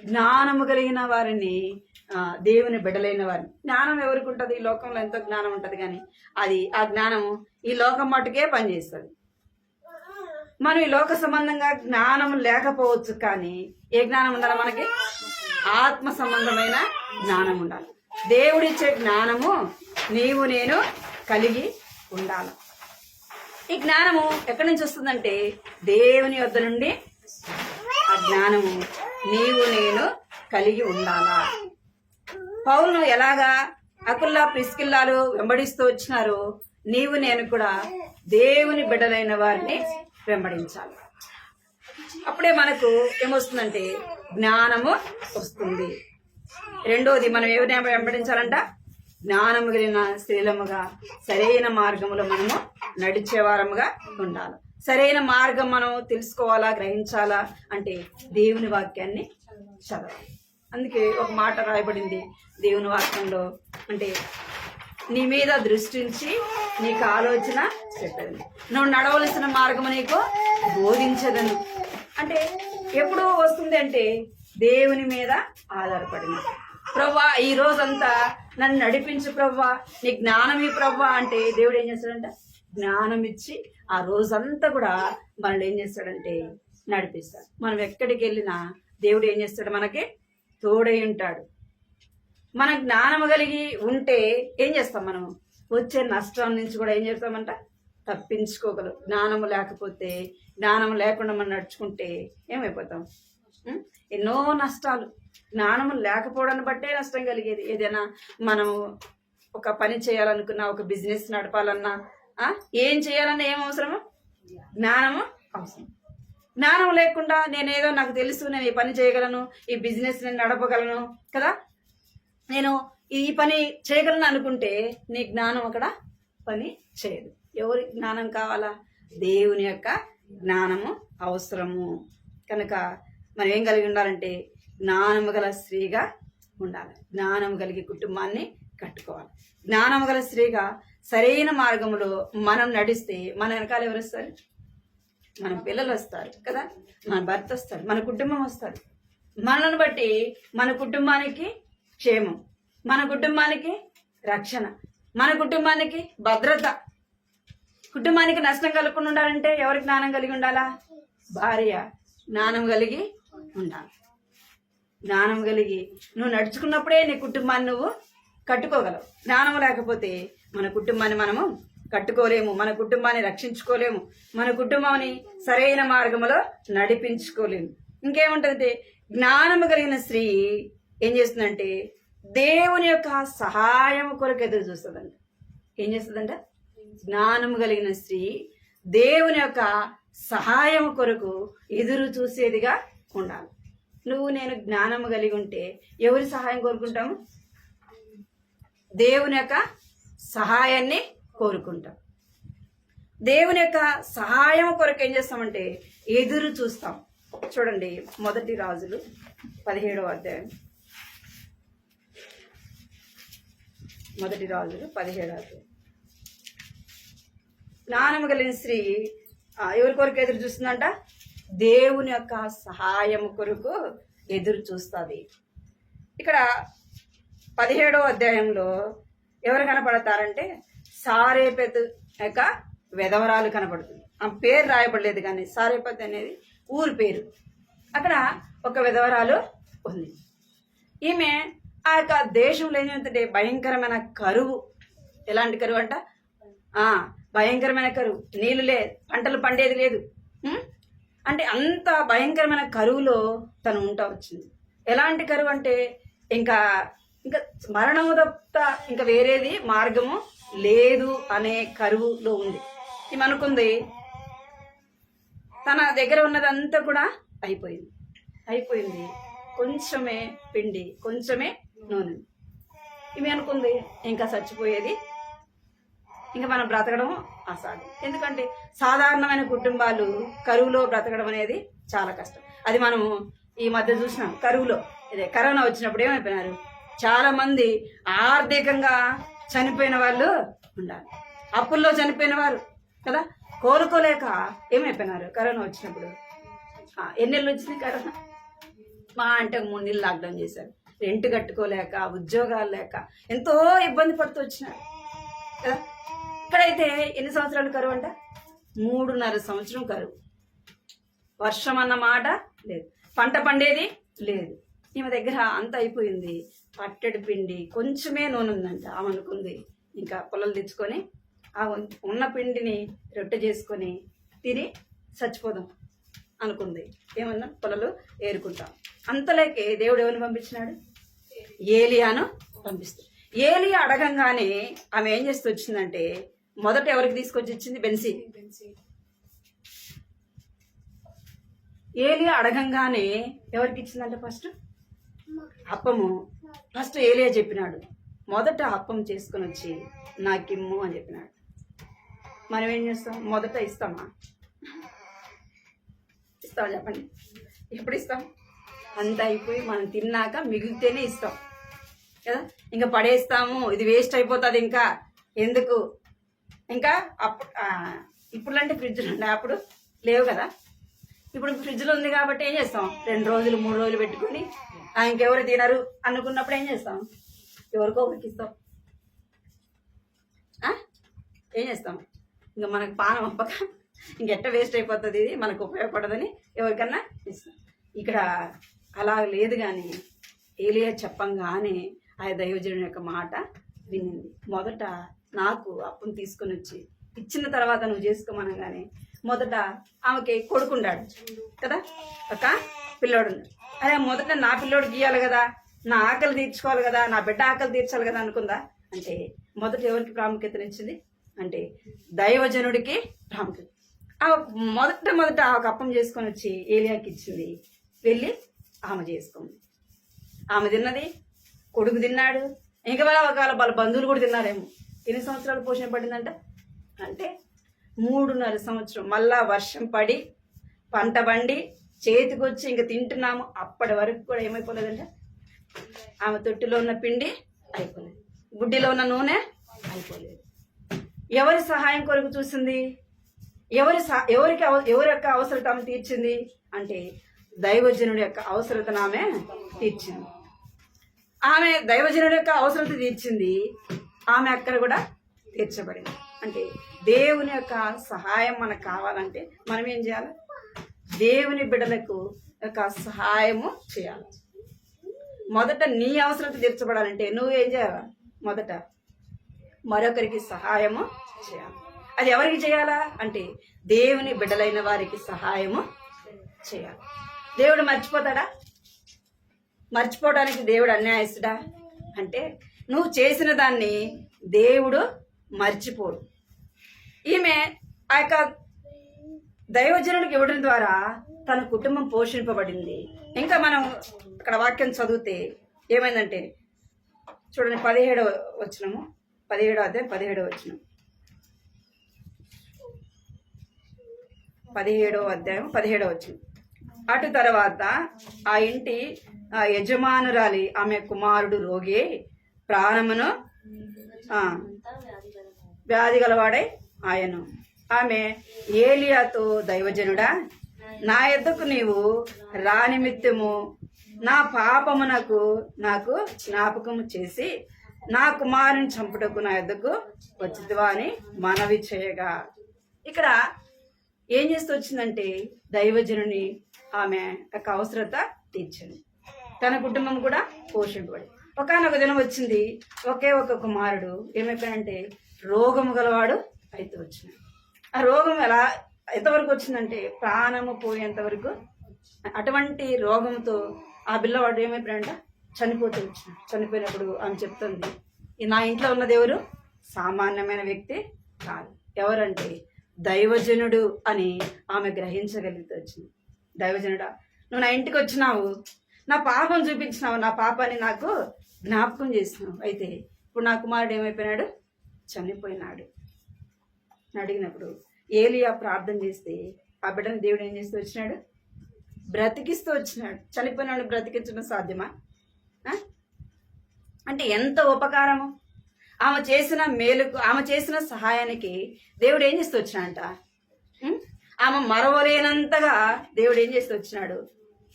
జ్ఞానము కలిగిన వారిని, దేవుని బిడ్డలైన వారిని. జ్ఞానం ఎవరికి ఉంటుంది, ఈ లోకంలో ఎంతో జ్ఞానం ఉంటుంది, కానీ అది ఆ జ్ఞానము ఈ లోకం మటుకే పనిచేస్తుంది. మనం ఈ లోక సంబంధంగా జ్ఞానం లేకపోవచ్చు, కానీ ఏ జ్ఞానం ఉండాలి మనకి, ఆత్మ సంబంధమైన జ్ఞానం ఉండాలి. దేవుడిచ్చే జ్ఞానము నీవు నేను కలిగి ఉండాలి. ఈ జ్ఞానము ఎక్కడి నుంచి వస్తుందంటే దేవుని వద్ద నుండి ఆ జ్ఞానము నీవు నేను కలిగి ఉండాలా. పౌలును ఎలాగా అకుల్లా ప్రిస్కిల్లాలు వెంబడిస్తూ వచ్చినారో నీవు నేను కూడా దేవుని బిడ్డలైన వారిని వెంబడించాలి. అప్పుడే మనకు ఏమొస్తుందంటే జ్ఞానము వస్తుంది. రెండోది, మనం ఎవరిని వెంబడించాలంట, జ్ఞానము కలిగిన స్త్రీలముగా సరైన మార్గములో మనము నడిచేవారముగా ఉండాలి. సరైన మార్గం మనం తెలుసుకోవాలా, గ్రహించాలా అంటే దేవుని వాక్యాన్ని చదవాలి. అందుకే ఒక మాట రాయబడింది దేవుని వాక్యంలో, అంటే నీ మీద దృష్టించి నీకు ఆలోచన చెప్పేది, నువ్వు నడవలసిన మార్గము నీకు బోధించదను. అంటే ఎప్పుడు వస్తుంది అంటే దేవుని మీద ఆధారపడింది. ప్రవ్వా ఈ రోజంతా నన్ను నడిపించు ప్రవ్వా, నీ జ్ఞానం ఈ ప్రవ్వా అంటే దేవుడు ఏం చేస్తాడంట, జ్ఞానం ఇచ్చి ఆ రోజంతా కూడా మనల్ని ఏం చేస్తాడంటే నడిపిస్తాడు. మనం ఎక్కడికి వెళ్ళినా దేవుడు ఏం చేస్తాడు, మనకి తోడై ఉంటాడు. మన జ్ఞానం కలిగి ఉంటే ఏం చేస్తాం, మనం వచ్చే నష్టం నుంచి కూడా ఏం చేస్తామంట, తప్పించుకోగలం. జ్ఞానం లేకపోతే, జ్ఞానం లేకుండా మనం నడుచుకుంటే ఏమైపోతాం, ఎన్నో నష్టాలు. జ్ఞానం లేకపోవడాన్ని బట్టే నష్టం కలిగేది. ఏదైనా మనం ఒక పని చేయాలనుకున్నా, ఒక బిజినెస్ నడపాలన్నా, ఏం చేయాలన్నా ఏం అవసరము, జ్ఞానము అవసరం. జ్ఞానం లేకుండా నేనేదో నాకు తెలుసు, నేను ఈ పని చేయగలను, ఈ బిజినెస్ నేను నడపగలను కదా, నేను ఈ పని చేయగలను అనుకుంటే నీ జ్ఞానం అక్కడ పని చేయదు. ఎవరి జ్ఞానం కావాలా, దేవుని యొక్క జ్ఞానము అవసరము. కనుక మనం ఏం కలిగి ఉండాలంటే జ్ఞానము గల స్త్రీగా ఉండాలి. జ్ఞానము కలిగి కుటుంబాన్ని కట్టుకోవాలి. జ్ఞానము గల స్త్రీగా సరైన మార్గంలో మనం నడిస్తే మన వెనకాల ఎవరు వస్తారు, మన పిల్లలు వస్తారు కదా, మన భర్త వస్తాడు, మన కుటుంబం వస్తాడు. మనల్ని బట్టి మన కుటుంబానికి క్షేమం, మన కుటుంబానికి రక్షణ, మన కుటుంబానికి భద్రత. కుటుంబానికి నష్టం కలగకుండా ఉండాలంటే ఎవరికి జ్ఞానం కలిగి ఉండాలా, భార్య జ్ఞానం కలిగి ఉండాలి. జ్ఞానం కలిగి నువ్వు నడుచుకున్నప్పుడే నీ కుటుంబాన్ని నువ్వు కట్టుకోగలవు. జ్ఞానం లేకపోతే మన కుటుంబాన్ని మనము కట్టుకోలేము, మన కుటుంబాన్ని రక్షించుకోలేము, మన కుటుంబాన్ని సరైన మార్గంలో నడిపించుకోలేము. ఇంకేముంటుంది, జ్ఞానము కలిగిన స్త్రీ ఏం చేస్తుందంటే దేవుని యొక్క సహాయం కొరకు ఎదురు చూస్తుందంట. ఏం చేస్తుందంట, జ్ఞానము కలిగిన స్త్రీ దేవుని యొక్క సహాయం కొరకు ఎదురు చూసేదిగా ఉండాలి. నువ్వు నేను జ్ఞానము కలిగి ఉంటే ఎవరి సహాయం కోరుకుంటాము, దేవుని యొక్క సహాయాన్ని కోరుకుంటాం. దేవుని యొక్క సహాయం కొరకు ఏం చేస్తామంటే ఎదురు చూస్తాం. చూడండి, 1 రాజులు 17వ అధ్యాయం. 1 రాజులు 17వ అధ్యాయం. జ్ఞానము కలిగిన స్త్రీ ఎవరి కొరకు ఎదురు చూస్తుందంట, దేవుని యొక్క సహాయం కొరకు ఎదురు చూస్తుంది. ఇక్కడ 17వ అధ్యాయంలో ఎవరు కనపడతారంటే సారేపతు యొక్క వెధవరాలు కనపడుతుంది. ఆ పేరు రాయబడలేదు, కానీ సారేపతు అనేది ఊరి పేరు. అక్కడ ఒక విధవరాలు ఉంది. ఈమె ఆ యొక్క దేశంలో ఏమంటే భయంకరమైన కరువు. ఎలాంటి కరువు అంట, భయంకరమైన కరువు, నీళ్లు లేదు, పంటలు పండేది లేదు. అంటే అంత భయంకరమైన కరువులో తను ఉంటా వచ్చింది. ఎలాంటి కరువు అంటే ఇంకా ఇంకా మరణము తప్ప ఇంకా వేరేది మార్గము లేదు అనే కరువులో ఉంది. ఈమె అనుకుంది తన దగ్గర ఉన్నదంతా కూడా అయిపోయింది, కొంచెమే పిండి, కొంచెమే నూనె. ఈమె అనుకుంది ఇంకా చచ్చిపోయేది, ఇంకా మనం బ్రతకడం అసాధ్యం. ఎందుకంటే సాధారణమైన కుటుంబాలు కరువులో బ్రతకడం అనేది చాలా కష్టం. అది మనము ఈ మధ్య చూసినాం. కరువులో ఇదే కరోనా వచ్చినప్పుడు ఏమైపోయినారు, చాలా మంది ఆర్థికంగా చనిపోయిన వాళ్ళు ఉండాలి, అప్పుల్లో చనిపోయిన వారు కదా, కోలుకోలేక ఏమైపోయినారు కరోనా వచ్చినప్పుడు. ఎన్ని నెలలు వచ్చింది కరోనా? మా అంటే 3 నెలలు లాక్డౌన్ చేశారు. రెంట్ కట్టుకోలేక, ఉద్యోగాలు లేక ఎంతో ఇబ్బంది పడుతూ వచ్చినారు కదా. ఇక్కడైతే ఎన్ని సంవత్సరాలు కరువు అంట? 3.5 సంవత్సరం కరువు. వర్షం అన్న మాట లేదు, పంట పండేది లేదు. ఈమె దగ్గర అంత అయిపోయింది. పట్టెడు పిండి, కొంచెమే నూనె ఉందంట. ఆమె అనుకుంది ఇంకా పొలాలు తెచ్చుకొని ఆ ఉన్న పిండిని రొట్టె చేసుకొని తిని చచ్చిపోదాం అనుకుంది. ఏమన్నా పొలాలు ఏరుకుంటాం. అంతలోకే దేవుడు ఎవరిని పంపించినాడు? ఏలియాను పంపిస్తాడు. ఏలియా అడగంగానే ఆమె ఏం చేస్తూ వచ్చిందంటే, మొదట ఎవరికి తీసుకొచ్చి ఇచ్చింది? బెన్సీ. ఏలియా అడగంగానే ఎవరికి ఇచ్చిందంటే ఫస్ట్ అప్పము. ఫస్ట్ ఏలియా చెప్పినాడు, మొదట అప్పం చేసుకొని వచ్చి నాకిమ్ము అని చెప్పినాడు. మనం ఏం చేస్తాం? మొదట ఇస్తామా? ఇస్తామా చెప్పండి? ఎప్పుడు ఇస్తాం? అంత అయిపోయి మనం తిన్నాక మిగిలితేనే ఇస్తాం కదా. ఇంకా పడేస్తాము, ఇది వేస్ట్ అయిపోతుంది, ఇంకా ఎందుకు. ఇంకా అప్పుడు ఇప్పుడు అంటే ఫ్రిడ్జ్లు ఉండే, అప్పుడు లేవు కదా. ఇప్పుడు ఫ్రిడ్జ్లో ఉంది కాబట్టి ఏం చేస్తాం? 2 రోజులు 3 రోజులు పెట్టుకొని ఇంకెవరు తినరు అనుకున్నప్పుడు ఏం చేస్తాం? ఎవరికో ఒకరికి ఇస్తాం. ఏం చేస్తాం? ఇంకా మనకు పానం అప్పక ఇంకెట్ట వేస్ట్ అయిపోతుంది, ఇది మనకు ఉపయోగపడదని ఎవరికన్నా ఇస్తాం. ఇక్కడ అలా లేదు. కానీ ఏలియా చెప్పంగానే ఆ దైవజనుని యొక్క మాట వినింది. మొదట నాకు అప్పును తీసుకొని వచ్చి ఇచ్చిన తర్వాత నువ్వు చేసుకోమనగానే మొదట ఆమెకి కొడుకుండాడు కదా, ఒక పిల్లోడు. అదే మొదట నా పిల్లోడికి ఇవ్వాలి కదా, నా ఆకలి తీర్చుకోవాలి కదా, నా బిడ్డ ఆకలి తీర్చాలి కదా అనుకుందా. అంటే మొదట ఎవరికి ప్రాముఖ్యతనిచ్చింది అంటే దైవజనుడికి ప్రాముఖ్యత. మొదట ఒక అప్పం చేసుకొని వచ్చి ఏలియాకి ఇచ్చింది. వెళ్ళి ఆమె చేసుకుంది. ఆమె తిన్నది, కొడుకు తిన్నాడు, ఇంకా వాళ్ళ బంధువులు కూడా తిన్నారేమో. ఎన్ని సంవత్సరాలు పోషణ పడిందంట అంటే 3.5 సంవత్సరం. మళ్ళా వర్షం పడి పంట పండి చేతికి వచ్చి ఇంక తింటున్నాము. అప్పటి వరకు కూడా ఏమైపోలేదంట, ఆమె తొట్టిలో ఉన్న పిండి అయిపోలేదు, గుడ్డిలో ఉన్న నూనె అయిపోలేదు. ఎవరి సహాయం కొరకు చూసింది? ఎవరి యొక్క అవసరత ఆమె తీర్చింది అంటే దైవజనుడి యొక్క అవసరతను ఆమె తీర్చింది. ఆమె దైవజనుడి యొక్క అవసరత తీర్చింది, ఆమె అక్కడ కూడా తీర్చబడింది. అంటే దేవుని యొక్క సహాయం మనకు కావాలంటే మనం ఏం చేయాలి? దేవుని బిడ్డలకు యొక్క సహాయము చేయాలి. మొదట నీ అవసరత తీర్చబడాలంటే నువ్వు ఏం చేయాలి? మొదట మరొకరికి సహాయము చేయాలి. అది ఎవరికి చేయాలా అంటే దేవుని బిడ్డలైన వారికి సహాయము చేయాలి. దేవుడు మర్చిపోతాడా? మర్చిపోవడానికి దేవుడు అన్యాయస్తుడా అంటే నువ్వు చేసిన దాన్ని దేవుడు మర్చిపోడు. ఈమె ఆ యొక్క దైవజనుడికి ఇవ్వడం ద్వారా తన కుటుంబం పోషింపబడింది. ఇంకా మనం అక్కడ వాక్యం చదివితే ఏమైందంటే చూడండి, 17వ వచనము, 17వ అధ్యాయం 17వ వచనం, 17వ అధ్యాయం 17వ వచనం. అటు తర్వాత ఆ ఇంటి యజమానురాలి ఆమె కుమారుడు రోగి ప్రాణమును వ్యాధి గలవాడై ఆయను. ఆమె ఏలియాతో, దైవజనుడా, నా యొద్దకు నీవు రానిమిత్తము నా పాపమునకు నాకు జ్ఞాపకము చేసి నా కుమారుని చంపుటకు నా యొద్దకు వచ్చిదివా అని మనవి చేయగా. ఇక్కడ ఏం చేస్తూ వచ్చిందంటే దైవజనుని ఆమె యొక్క అవసరత తీర్చింది, తన కుటుంబం కూడా పోషింపబడి. ఒకనొక దినం వచ్చింది, ఒకే ఒక కుమారుడు ఏమైపోయాడంటే రోగము గలవాడు అయితే వచ్చినాడు. ఆ రోగం ఎంతవరకు వచ్చిందంటే ప్రాణము పోయేంత వరకు. అటువంటి రోగంతో ఆ పిల్లవాడు ఏమైపోయాడంట చనిపోతూ వచ్చినాడు. చనిపోయినప్పుడు ఆమె చెప్తుంది, నా ఇంట్లో ఉన్నది ఎవరు? సామాన్యమైన వ్యక్తి కాదు, ఎవరంటే దైవజనుడు అని ఆమె గ్రహించగలిగితే వచ్చింది. దైవజనుడా, నువ్వు నా ఇంటికి వచ్చినావు, నా పాపం చూపించినావు, నా పాపాన్ని నాకు జ్ఞాపకం చేసినావు. అయితే ఇప్పుడు నా కుమారుడు ఏమైపోయినాడు? చనిపోయినాడు. అడిగినప్పుడు ఏలియా ప్రార్థన చేస్తే ఆ బిడ్డను దేవుడు ఏం చేస్తూ వచ్చినాడు? బ్రతికిస్తూ వచ్చినాడు. చనిపోయినాడు బ్రతికించడం సాధ్యమా? అంటే ఎంత ఉపకారము. ఆమె చేసిన మేలుకు, ఆమె చేసిన సహాయానికి దేవుడు ఏం చేస్తూ వచ్చినాడంట? ఆమె మరవలేనంతగా దేవుడు ఏం చేస్తూ వచ్చినాడు?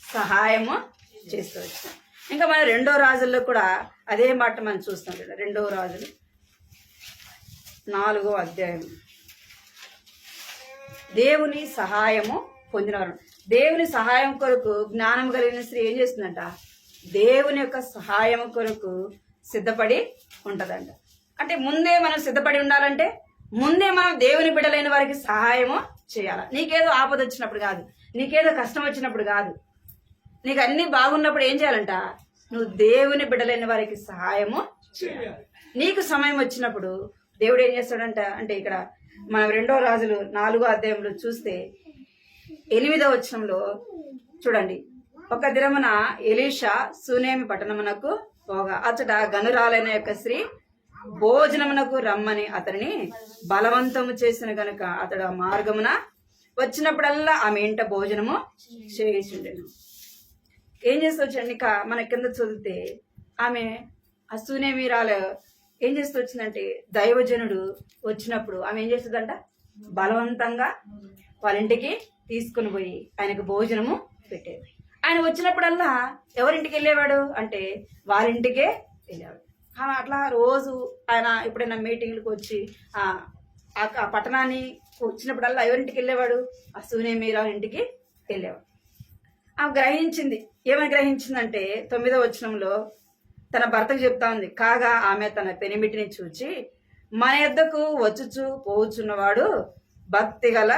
సహాయము చేస్తూ వచ్చినాడు. ఇంకా మన 2వ రాజుల్లో కూడా అదే మాట మనం చూస్తాం కదా. 2వ రాజులు 4వ అధ్యాయం. దేవుని సహాయము పొందినవారు. దేవుని సహాయం కొరకు జ్ఞానం కలిగిన స్త్రీ ఏం చేస్తుందంట? దేవుని యొక్క సహాయం కొరకు సిద్ధపడి ఉంటదంట. అంటే ముందే మనం సిద్ధపడి ఉండాలంటే ముందే మనం దేవుని బిడ్డలైన వారికి సహాయము చేయాలి. నీకేదో ఆపద వచ్చినప్పుడు కాదు, నీకేదో కష్టం వచ్చినప్పుడు కాదు, నీకు అన్ని బాగున్నప్పుడు ఏం చేయాలంట? నువ్వు దేవుని బిడ్డలైన వారికి సహాయము చేయాలి. నీకు సమయం వచ్చినప్పుడు దేవుడు ఏం చేస్తాడంట అంటే ఇక్కడ మనం 2వ రాజులు 4వ అధ్యాయంలో చూస్తే 8వ వచనంలో చూడండి. ఒక దినమున ఎలీషా సునేమి పట్టణమునకు పోగా అతడ గనురాలైన యొక్క స్త్రీ భోజనమునకు రమ్మని అతడిని బలవంతము చేసిన గనుక అతడు ఆ మార్గమున వచ్చినప్పుడల్లా ఆమె ఇంట భోజనము చేయించుండెను. ఏం చేస్తూ వచ్చండి? ఇక మన కింద చదివితే ఆమె ఆ సునేమిరాలు ఏం చేస్తూ వచ్చిందంటే దైవజనుడు వచ్చినప్పుడు ఆమె ఏం చేస్తుందంట? బలవంతంగా వాళ్ళ ఇంటికి తీసుకుని పోయి ఆయనకు భోజనము పెట్టేది. ఆయన వచ్చినప్పుడల్లా ఎవరింటికి వెళ్ళేవాడు అంటే వాళ్ళింటికే వెళ్ళేవాడు. అట్లా రోజు ఆయన ఎప్పుడైనా మీటింగ్లకు వచ్చి ఆ పట్టణాన్ని వచ్చినప్పుడల్లా ఎవరింటికి వెళ్ళేవాడు? ఆ సునేమిరాలు ఇంటికి వెళ్ళేవాడు. ఆమె గ్రహించింది. ఏమని గ్రహించిందంటే 9వ వచనంలో తన భర్తకు చెప్తా ఉంది. కాగా ఆమె తన పెనిమిటిని చూచి మన యొద్దకు వచ్చుచు పోవుచున్నవాడు భక్తి గల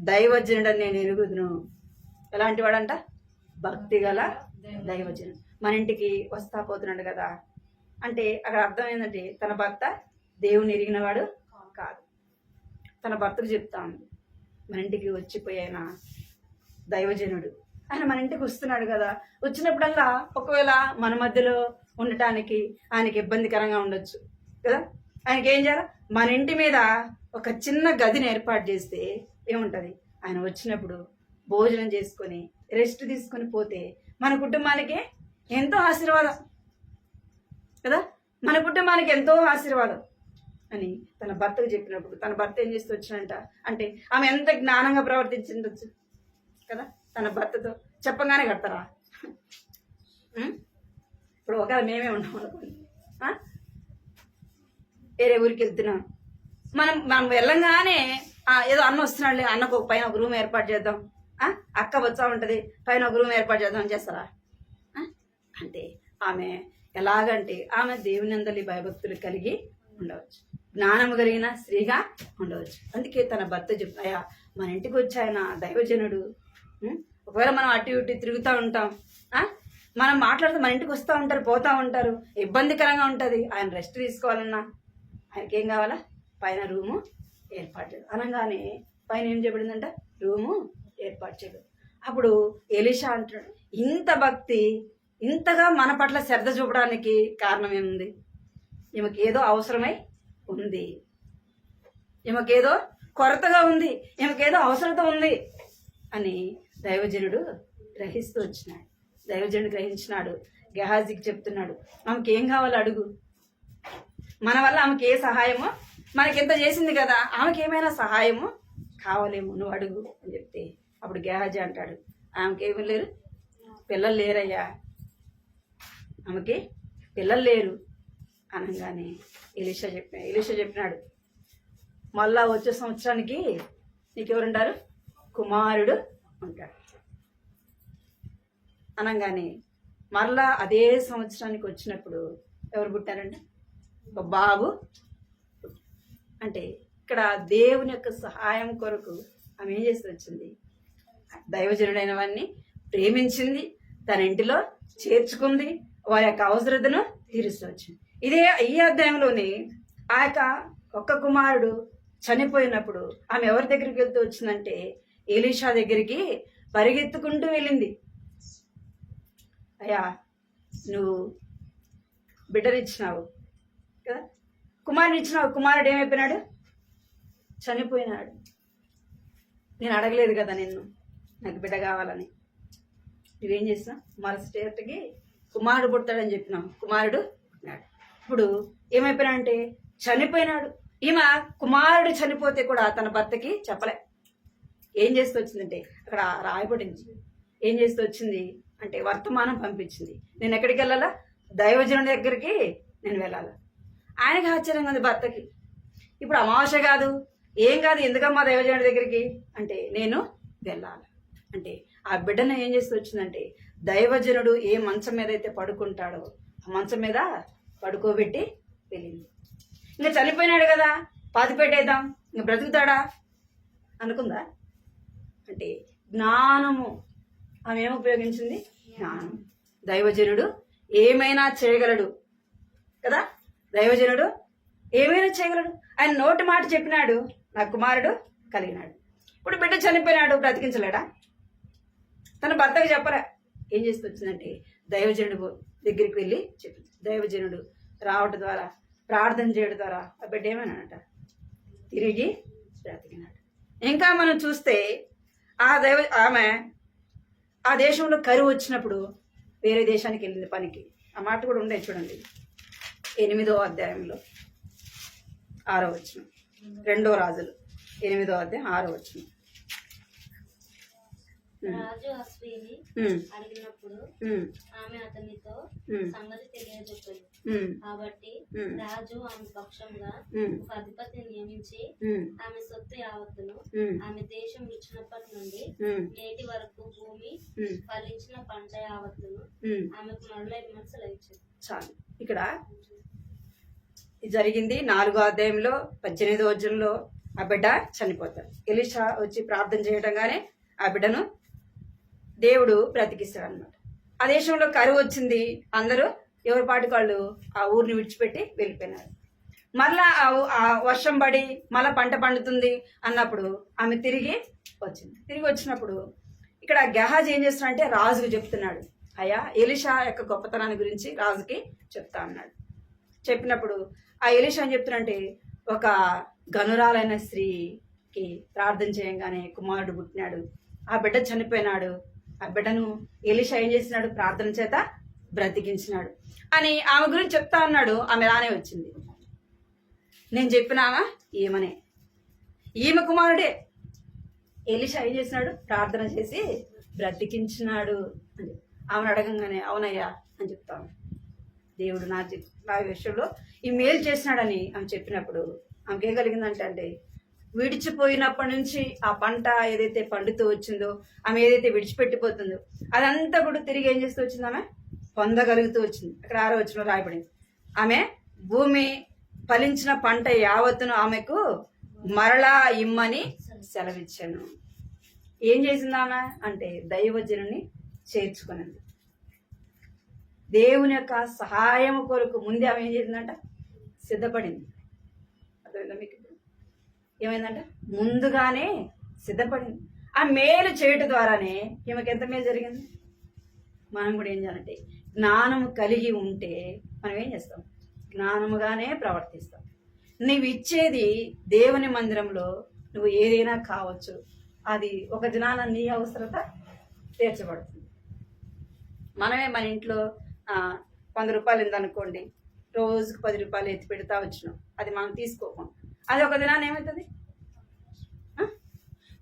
దైవజనుడని నేను ఎరుగుదును. ఎలాంటి వాడంట? భక్తి గల దైవజనుడు. మన ఇంటికి వస్తా పోతున్నాడు కదా అంటే అక్కడ అర్థం ఏంటంటే తన భర్త దేవుని ఎరిగినవాడు కాదు. తన భర్తకు చెప్తా ఉంది మన ఇంటికి వచ్చిపోయిన దైవజనుడు. ఆయన మన ఇంటికి వస్తున్నాడు కదా, వచ్చినప్పుడల్లా ఒకవేళ మన మధ్యలో ఉండటానికి ఆయనకి ఇబ్బందికరంగా ఉండొచ్చు కదా. ఆయనకి ఏం చేయాలి? మన ఇంటి మీద ఒక చిన్న గదిని ఏర్పాటు చేస్తే ఏముంటుంది? ఆయన వచ్చినప్పుడు భోజనం చేసుకొని రెస్ట్ తీసుకొని పోతే మన కుటుంబానికి ఎంతో ఆశీర్వాదం కదా, మన కుటుంబానికి ఎంతో ఆశీర్వాదం అని తన భర్తకు చెప్పినప్పుడు తన భర్త ఏం చేస్తూ వచ్చినంట అంటే ఆమె ఎంత జ్ఞానంగా ప్రవర్తించిండొచ్చు కదా. తన భర్తతో చెప్పగానే కడతారా? ఇప్పుడు ఒకవేళ మేమే ఉన్నాం అనుకోండి, వేరే ఊరికి వెళ్తున్నాం, మనం వెళ్ళంగానే ఏదో అన్న వస్తున్నాడులే, అన్నకు పైన ఒక రూమ్ ఏర్పాటు చేద్దాం, అక్క వచ్చా ఉంటుంది పైన ఒక రూమ్ ఏర్పాటు చేద్దాం అని చేస్తారా? అంటే ఆమె ఎలాగంటే ఆమె దేవుని అందరి భయభక్తులు కలిగి ఉండవచ్చు, జ్ఞానము కలిగిన స్త్రీగా ఉండవచ్చు. అందుకే తన భర్త చెప్తాయా మన ఇంటికి వచ్చాయన దైవజనుడు. ఒకవేళ మనం అటు ఇటు తిరుగుతూ ఉంటాం, మనం మాట్లాడుతూ మన ఇంటికి వస్తూ ఉంటారు పోతూ ఉంటారు, ఇబ్బందికరంగా ఉంటుంది. ఆయన రెస్ట్ తీసుకోవాలన్నా ఆయనకి ఏం కావాలా? పైన రూము ఏర్పాటు చేయదు అనగానే పైన ఏం చేయబడిందంట? రూము ఏర్పాటు చేయదు. అప్పుడు ఎలీషా అంటాడు, ఇంత భక్తి ఇంతగా మన పట్ల శ్రద్ధ చూపడానికి కారణం ఏముంది? ఈమెకి ఏదో అవసరమై ఉంది, ఈమెకేదో కొరతగా ఉంది, ఈమెకేదో అవసరత ఉంది అని దైవజనుడు గ్రహిస్తూ వచ్చినాడు. దైవజనుడు గ్రహించినాడు. గెహాజీకి చెప్తున్నాడు, ఆమెకి ఏం కావాలో అడుగు, మన వల్ల ఆమెకి ఏ సహాయమో, మనకి ఎంత చేసింది కదా, ఆమెకి ఏమైనా సహాయము కావాలేమో, నువ్వు అడుగు అని చెప్తే అప్పుడు గెహాజీ అంటాడు, ఆమెకి ఏమీ లేరు, పిల్లలు లేరయ్యా, ఆమెకి పిల్లలు లేరు అనగానే ఎలీషా చెప్పినాడు, మళ్ళా వచ్చే సంవత్సరానికి నీకెవరుంటారు? కుమారుడు ఉంటాడు అనగానే మరలా అదే సంవత్సరానికి వచ్చినప్పుడు ఎవరు పుట్టారంటే ఒక బాబు. అంటే ఇక్కడ దేవుని యొక్క సహాయం కొరకు ఆమె ఏం చేసి వచ్చింది? దైవజనుడైన వారిని ప్రేమించింది, తన ఇంటిలో చేర్చుకుంది, వారి యొక్క అవసరతను తీరుస్తూ వచ్చింది. ఈ అధ్యాయంలోనే ఆ యొక్క ఒక్క కుమారుడు చనిపోయినప్పుడు ఆమె ఎవరి దగ్గరికి వెళ్తూ వచ్చిందంటే ఎలీషా దగ్గరికి పరిగెత్తుకుంటూ వెళ్ళింది. అయ్యా నువ్వు బిడ్డనిచ్చినావు కదా, కుమారుని ఇచ్చినావు, కుమారుడు ఏమైపోయినాడు? చనిపోయినాడు. నేను అడగలేదు కదా నిన్ను నాకు బిడ్డ కావాలని, నువ్వేం చేసినావు? మరుసటికి కుమారుడు పుడతాడని చెప్పినావు, కుమారుడు పుట్టినాడు. ఇప్పుడు ఏమైపోయినాడంటే చనిపోయినాడు. ఈమె కుమారుడు చనిపోతే కూడా తన భర్తకి చెప్పలే. ఏం చేస్తూ వచ్చిందంటే అక్కడ రాయబడింది. ఏం చేస్తూ వచ్చింది అంటే వర్తమానం పంపించింది. నేను ఎక్కడికి వెళ్ళాలా? దైవజనుడి దగ్గరికి నేను వెళ్ళాలా. ఆయనకి ఆశ్చర్యంగా ఉంది భర్తకి. ఇప్పుడు అమావాస్య కాదు, ఏం కాదు, ఎందుకమ్మా దైవజనుడి దగ్గరికి అంటే నేను వెళ్ళాలి అంటే ఆ బిడ్డను ఏం చేస్తూ వచ్చిందంటే దైవజనుడు ఏ మంచం మీద అయితే పడుకుంటాడో ఆ మంచం మీద పడుకోబెట్టి వెళ్ళింది. ఇంకా చనిపోయినాడు కదా, పాతి పెట్టేద్దాం, ఇంకా బ్రతుకుతాడా అనుకుందా అంటే జ్ఞానము. ఆమె ఏమి ఉపయోగించింది? జ్ఞానం. దైవజనుడు ఏమైనా చేయగలడు కదా, దైవజనుడు ఏమైనా చేయగలడు. ఆయన నోటి మాట చెప్పినాడు, నా కుమారుడు కలిగినాడు. ఇప్పుడు బిడ్డ చనిపోయినాడు, బ్రతికించలేడా? తన భర్తకు చెప్పరా. ఏం చేస్తూ వచ్చిందంటే దైవజనుడు దగ్గరికి వెళ్ళి చెప్పింది. దైవజనుడు రావడం ద్వారా, ప్రార్థన చేయడం ద్వారా ఆ బిడ్డ ఏమన్నాడట? తిరిగి బ్రతికినాడు. ఇంకా మనం చూస్తే ఆమె ఆ దేశంలో కరువు వచ్చినప్పుడు వేరే దేశానికి వెళ్ళింది పనికి. ఆ మాట కూడా ఉండే చూడండి, 8వ అధ్యాయంలో 6వ వచనం, 2 రాజులు 8వ అధ్యాయం 6వ వచనం. రాజు అశ్విని అడిగినప్పుడు ఆమె అతనితో సంగతి తెలియజెప్పాడు. కాబట్టి రాజు ఆమె పక్షంగా ఒక అధిపతిని నియమించి ఆమె సొత్తు యావత్తును ఆమె దేశం ఇచ్చినప్పటి నుండి నేటి వరకు భూమి ఫలించిన పంట యావత్తును ఆమెకు మరలా విమర్శలు ఇచ్చింది. చాలు. ఇక్కడ జరిగింది 4వ అధ్యాయంలో 18వ వచనంలో ఆ బిడ్డ చనిపోతాడు. ఎలీషా వచ్చి ప్రార్థన చేయడంగానే ఆ బిడ్డను దేవుడు బ్రతికిస్తాడు అనమాట. ఆ దేశంలో కరువు వచ్చింది, అందరూ ఎవరి పాటి వాళ్ళు ఆ ఊరిని విడిచిపెట్టి వెళ్ళిపోయినారు. మరలా ఆ వర్షం పడి మళ్ళా పంట పండుతుంది అన్నప్పుడు ఆమె తిరిగి వచ్చింది. తిరిగి వచ్చినప్పుడు ఇక్కడ గెహాజీ ఏం చేస్తున్నాడంటే రాజుకు చెప్తున్నాడు, అయ్యా ఎలీషా యొక్క గొప్పతనాన్ని గురించి రాజుకి చెప్తా అన్నాడు. చెప్పినప్పుడు ఆ ఎలీషా అని చెప్తున్నాడంటే ఒక గనురాలైన స్త్రీకి ప్రార్థన చేయంగానే కుమారుడు పుట్టినాడు, ఆ బిడ్డ చనిపోయినాడు, ఆ బిడ్డను ఎలీషా ఏం చేసినాడు? ప్రార్థన చేత బ్రతికించినాడు అని ఆమె గురించి చెప్తా ఉన్నాడు. ఆమె రానే వచ్చింది. నేను చెప్పినామా ఏమనే, ఈమె కుమారుడే. ఎలీషా ఏం చేసినాడు? ప్రార్థన చేసి బ్రతికించినాడు అని ఆమెను అడగంగానే అవునయ్యా అని చెప్తాను. దేవుడు నా విషయంలో ఈ మేలు చేసినాడని ఆమె చెప్పినప్పుడు ఆమెకేం కలిగిందంటే అంటే విడిచిపోయినప్పటి నుంచి ఆ పంట ఏదైతే పండుతూ వచ్చిందో, ఆమె ఏదైతే విడిచిపెట్టిపోతుందో అదంతా కూడా తిరిగి ఏం చేస్తూ వచ్చింది? ఆమె పొందగలుగుతూ వచ్చింది. అక్కడ 6వ వచనంలో రాయబడింది, ఆమె భూమి ఫలించిన పంట యావత్తును ఆమెకు మరలా ఇమ్మని సెలవిచ్చాను. ఏం చేసింది ఆమె అంటే దైవజనుని చేర్చుకున్నది. దేవుని యొక్క సహాయం కొరకు ముందే ఆమె ఏం చేసిందంట? సిద్ధపడింది. అర్థమైందా మీకు? ఏమైందంట? ముందుగానే సిద్ధపడింది. ఆ మేలు చేయటం ద్వారానే ఈమెకి ఎంత మేలు జరిగింది. మనం కూడా ఏం చేయాలంటే జ్ఞానము కలిగి ఉంటే మనం ఏం చేస్తాం? జ్ఞానముగానే ప్రవర్తిస్తాం. నువ్వు ఇచ్చేది దేవుని మందిరంలో నువ్వు ఏదైనా కావచ్చు, అది ఒక దినాన నీ అవసరత తీర్చబడుతుంది. మనమే మన ఇంట్లో 100 రూపాయలు ఉందనుకోండి, రోజుకు 10 రూపాయలు ఎత్తి పెడతా వచ్చినాం, అది మనం తీసుకోకుండా అది ఒక దినాన్ని ఏమవుతుంది?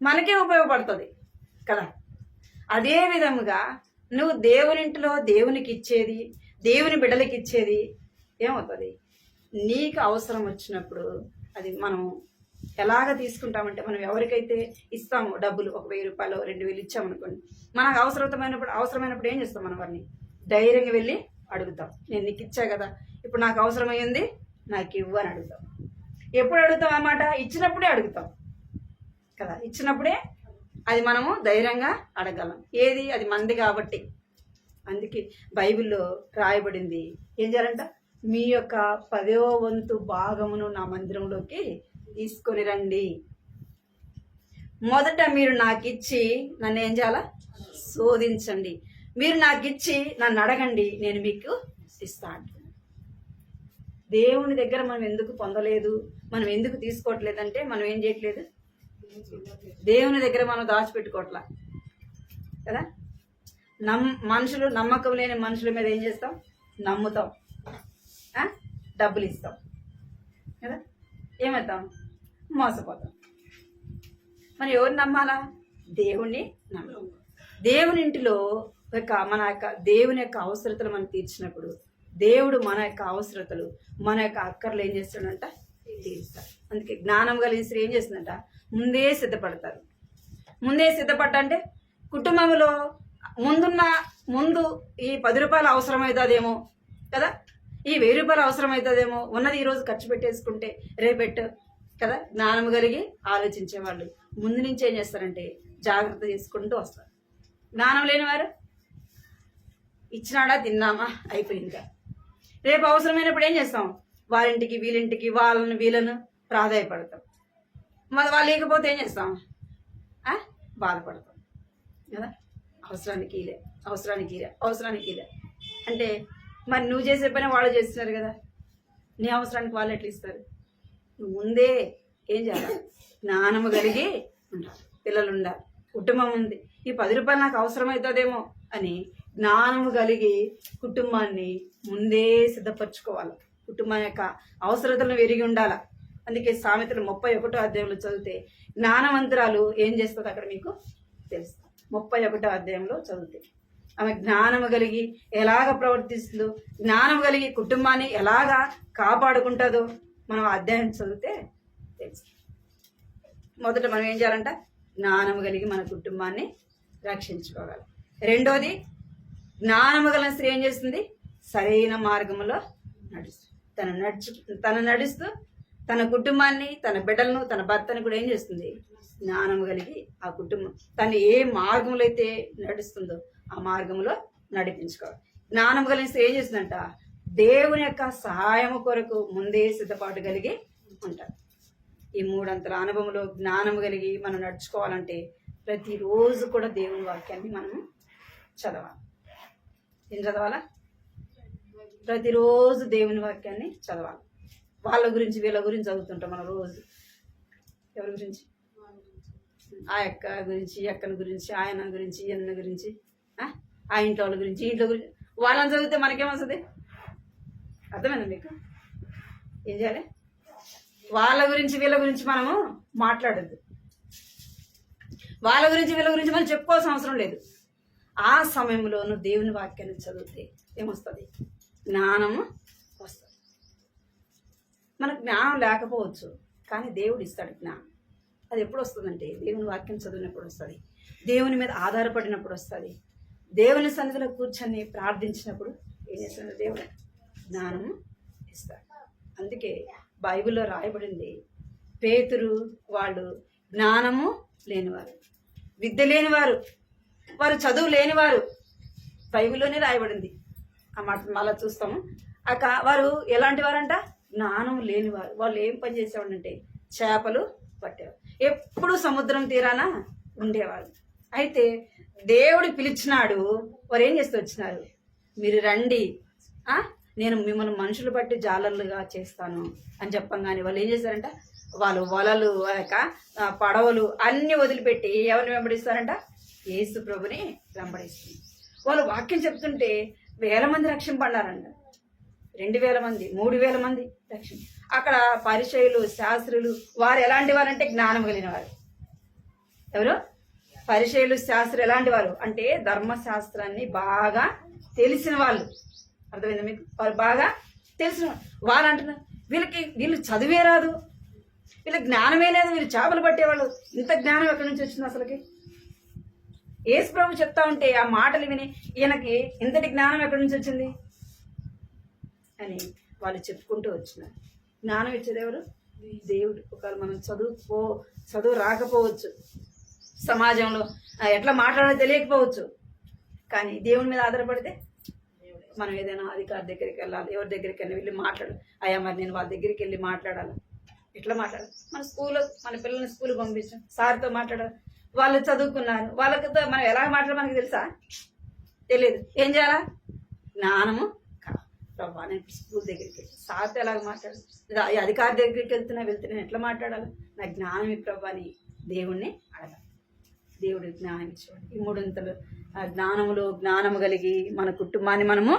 మనకే ఉపయోగపడుతుంది కదా. అదే విధముగా నువ్వు దేవునింటిలో దేవునికి ఇచ్చేది, దేవుని బిడ్డలకి ఇచ్చేది ఏమవుతుంది? నీకు అవసరం వచ్చినప్పుడు అది మనం ఎలాగ తీసుకుంటామంటే, మనం ఎవరికైతే ఇస్తామో డబ్బులు, 1000 రూపాయలు 2000 ఇచ్చామనుకోండి, మనకు అవసరమైనప్పుడు ఏం చేస్తాం? మనం వారిని ధైర్యంగా వెళ్ళి అడుగుతాం. నేను నీకు ఇచ్చా కదా, ఇప్పుడు నాకు అవసరమైంది, నాకు ఇవ్వు అని అడుగుతాం. ఎప్పుడు అడుగుతాం అన్నమాట? ఇచ్చినప్పుడే అడుగుతాం కదా. ఇచ్చినప్పుడే అది మనము ధైర్యంగా అడగలం. ఏది? అది మంది కాబట్టి. అందుకే బైబిల్లో రాయబడింది ఏం చేయాలంట? మీ యొక్క 10వ వంతు భాగమును నా మందిరంలోకి తీసుకొని రండి. మొదట మీరు నాకు ఇచ్చి నన్ను ఏం చేయాలా? శోధించండి. మీరు నాకు ఇచ్చి నన్ను అడగండి, నేను మీకు ఇస్తాను. దేవుని దగ్గర మనం ఎందుకు పొందలేదు, మనం ఎందుకు తీసుకోవట్లేదంటే మనం ఏం చేయట్లేదు, దేవుని దగ్గర మనం దాచిపెట్టుకోవట్లా కదా. మనుషులు, నమ్మకం లేని మనుషుల మీద ఏం చేస్తాం? నమ్ముతాం. డబ్బులు ఇస్తాం కదా, ఏమవుతాం? మోసపోతాం. మనం ఎవరిని నమ్మాలా? దేవుణ్ణి నమ్మాలి. దేవుని ఇంటిలో మన యొక్క దేవుని యొక్క అవసరతలు మనం తీర్చినప్పుడు దేవుడు మన యొక్క అవసరతలు, మన యొక్క అక్కర్లు ఏం చేస్తాడంట? తీరుస్తాడు. అందుకే జ్ఞానం కలిగిన స్త్రీ ఏం చేస్తుందంట? ముందే సిద్ధపడతారు. ముందే సిద్ధపడ్డంటే కుటుంబంలో ముందు ఈ 10 రూపాయలు అవసరమవుతుందేమో కదా, ఈ 1000 రూపాయలు అవసరమవుతుందేమో, ఉన్నది ఈరోజు ఖర్చు పెట్టేసుకుంటే రేపెట్టు కదా. జ్ఞానం కలిగి ఆలోచించేవాళ్ళు ముందు నుంచి ఏం చేస్తారంటే జాగ్రత్త చేసుకుంటూ వస్తారు. జ్ఞానం లేనివారు ఇచ్చినాడా, తిన్నామా, అయిపోయిందిగా. రేపు అవసరమైనప్పుడు ఏం చేస్తాం? వారింటికి వీళ్ళింటికి వీళ్ళను ప్రాధాయపడతాం. మరి వాళ్ళు లేకపోతే ఏం చేస్తాం? బాధపడతాం కదా. అవసరానికి ఇలే అంటే మరి నువ్వు చేసే పని వాళ్ళు చేస్తున్నారు కదా, నీ అవసరానికి వాళ్ళు ఎట్లా ఇస్తారు? నువ్వు ముందే ఏం చేయాలి? జ్ఞానము కలిగి ఉండాలి. పిల్లలు ఉండాలి, కుటుంబం ఉంది, ఈ 10 రూపాయలు నాకు అవసరమవుతుందేమో అని జ్ఞానము కలిగి కుటుంబాన్ని ముందే సిద్ధపరచుకోవాలి. కుటుంబం యొక్క అవసరతలను ఎరిగి ఉండాలి. అందుకే సామెతలు 31వ అధ్యాయంలో చదివితే జ్ఞానవంతురాలు ఏం చేస్తుంది అక్కడ మీకు తెలుస్తుంది. 31వ అధ్యాయంలో చదివితే ఆమె జ్ఞానము కలిగి ఎలాగ ప్రవర్తిస్తుందో, జ్ఞానం కలిగి కుటుంబాన్ని ఎలాగా కాపాడుకుంటుందో మనం అధ్యాయం చదివితే తెలుస్తుంది. మొదట మనం ఏం చేయాలంట? జ్ఞానము కలిగి మన కుటుంబాన్ని రక్షించుకోవాలి. రెండోది, జ్ఞానము కలిగిన స్త్రీ ఏం చేస్తుంది? సరైన మార్గంలో నడుస్తుంది. తను నడుస్తూ తన కుటుంబాన్ని, తన బిడ్డలను, తన భర్తను కూడా ఏం చేస్తుంది? జ్ఞానము కలిగి ఆ కుటుంబం తను ఏ మార్గంలో అయితే నడుస్తుందో ఆ మార్గంలో నడిపించుకోవాలి. జ్ఞానం కలిగిన స్త్రీ ఏం చేస్తుందంట? దేవుని యొక్క సహాయము కొరకు ముందే సిద్ధపాటు కలిగి ఉంటారు. ఈ 3 అంతల అనుభవంలో జ్ఞానం కలిగి మనం నడుచుకోవాలంటే ప్రతిరోజు కూడా దేవుని వాక్యాన్ని మనము చదవాలి. ఏం చదవాలా? ప్రతిరోజు దేవుని వాక్యాన్ని చదవాలి. వాళ్ళ గురించి వీళ్ళ గురించి చదువుతుంటాం మనం రోజు. ఎవరి గురించి? ఆ అక్క గురించి, ఈ అక్కని గురించి, ఆయన గురించి, అన్న గురించి, ఆ ఇంట్లో వాళ్ళ గురించి, ఇంట్లో గురించి. వాళ్ళని చదివితే మనకేమొస్తుంది? అర్థమైందా మీకు? ఏం చేయాలి? వాళ్ళ గురించి వీళ్ళ గురించి మనము మాట్లాడద్దు. వాళ్ళ గురించి వీళ్ళ గురించి మనం చెప్పుకోవాల్సిన అవసరం లేదు. ఆ సమయంలోనూ దేవుని వాక్యాన్ని చదివితే ఏమొస్తుంది? జ్ఞానము వస్తుంది. మనకు జ్ఞానం లేకపోవచ్చు, కానీ దేవుడు ఇస్తాడు జ్ఞానం. అది ఎప్పుడు వస్తుందంటే దేవుని వాక్యం చదివినప్పుడు వస్తుంది, దేవుని మీద ఆధారపడినప్పుడు వస్తుంది, దేవుని సన్నిధిలో కూర్చొని ప్రార్థించినప్పుడు ఏం చేస్తుంది? దేవుడు జ్ఞానము ఇస్తాడు. అందుకే బైబిల్లో రాయబడింది, పేతురు వాళ్ళు జ్ఞానము లేనివారు, విద్య లేనివారు, వారు చదువు లేనివారు. బైబిల్లోనే రాయబడింది ఆ మాట. మళ్ళీ చూస్తాము. వారు ఎలాంటి వారంట? జ్ఞానం లేనివారు. వాళ్ళు ఏం పని చేసేవాడంటే చేపలు పట్టేవారు, ఎప్పుడు సముద్రం తీరాన ఉండేవారు. అయితే దేవుడు పిలిచినాడు. వారు ఏం చేస్తూ వచ్చినారు? మీరు రండి, నేను మిమ్మల్ని మనుషులు బట్టి జాలర్లుగా చేస్తాను అని చెప్పంగానే వాళ్ళు ఏం చేశారంట? వాళ్ళు వలలు, పడవలు అన్ని వదిలిపెట్టి ఎవరిని వెంబడిస్తారంట? యేసు ప్రభుని వెంబడిస్తుంది. వాళ్ళు వాక్యం చెప్తుంటే 1000 మంది రక్షింపడ్డారంట. 2000 మంది, 3000 మంది రక్షణ. అక్కడ పరిచయులు, శాస్త్రులు వారు ఎలాంటి వారంటే జ్ఞానం కలిగిన వారు. ఎవరు? పరిచయులు, శాస్త్రులు ఎలాంటి వారు అంటే ధర్మశాస్త్రాన్ని బాగా తెలిసిన వాళ్ళు. అర్థమైందా మీకు? వారు బాగా తెలిసిన వారు అంటున్నారు, వీళ్ళు చదివే రాదు, వీళ్ళకి జ్ఞానమే లేదు, వీళ్ళు చేపలు పట్టేవాళ్ళు. ఇంత జ్ఞానం ఎక్కడి నుంచి వచ్చింది అసలుకి? యేసు ప్రభు చెప్తా ఉంటే ఆ మాటలు విని ఈయనకి ఇంతటి జ్ఞానం ఎక్కడి నుంచి వచ్చింది అని వాళ్ళు చెప్పుకుంటూ వచ్చినారు. జ్ఞానం ఇచ్చేది ఎవరు? దేవుడు. ఒకవేళ మనం చదువు రాకపోవచ్చు, సమాజంలో ఎట్లా మాట్లాడాలో తెలియకపోవచ్చు, కానీ దేవుని మీద ఆధారపడితే మనం ఏదైనా అధికారి దగ్గరికి వెళ్ళాలి, ఎవరి దగ్గరికైనా వెళ్ళి మాట్లాడాలి. అయ్యా మరి నేను వాళ్ళ దగ్గరికి వెళ్ళి మాట్లాడాలి. ఎట్లా మాట్లాడాలి? మన పిల్లల్ని స్కూల్కి పంపించాం, సార్తో మాట్లాడాలి. వాళ్ళు చదువుకున్నారు, వాళ్ళతో మనం ఎలా మాట్లాడాలి మనకి తెలుసా? తెలియదు. ఏం చేయాలా? జ్ఞానము. ప్రభా నేను స్కూల్ దగ్గరికి వెళ్ళి సార్తో ఎలాగ మాట్లాడాలి, అధికారి దగ్గరికి వెళ్తున్నా ఎట్లా మాట్లాడాలి? నా జ్ఞానం ఈ ప్రభా అని దేవుణ్ణి అడగాలి. దేవుడు జ్ఞానం ఇచ్చేవాడు. ఈ 3 జ్ఞానములో జ్ఞానము కలిగి మన కుటుంబాన్ని మనము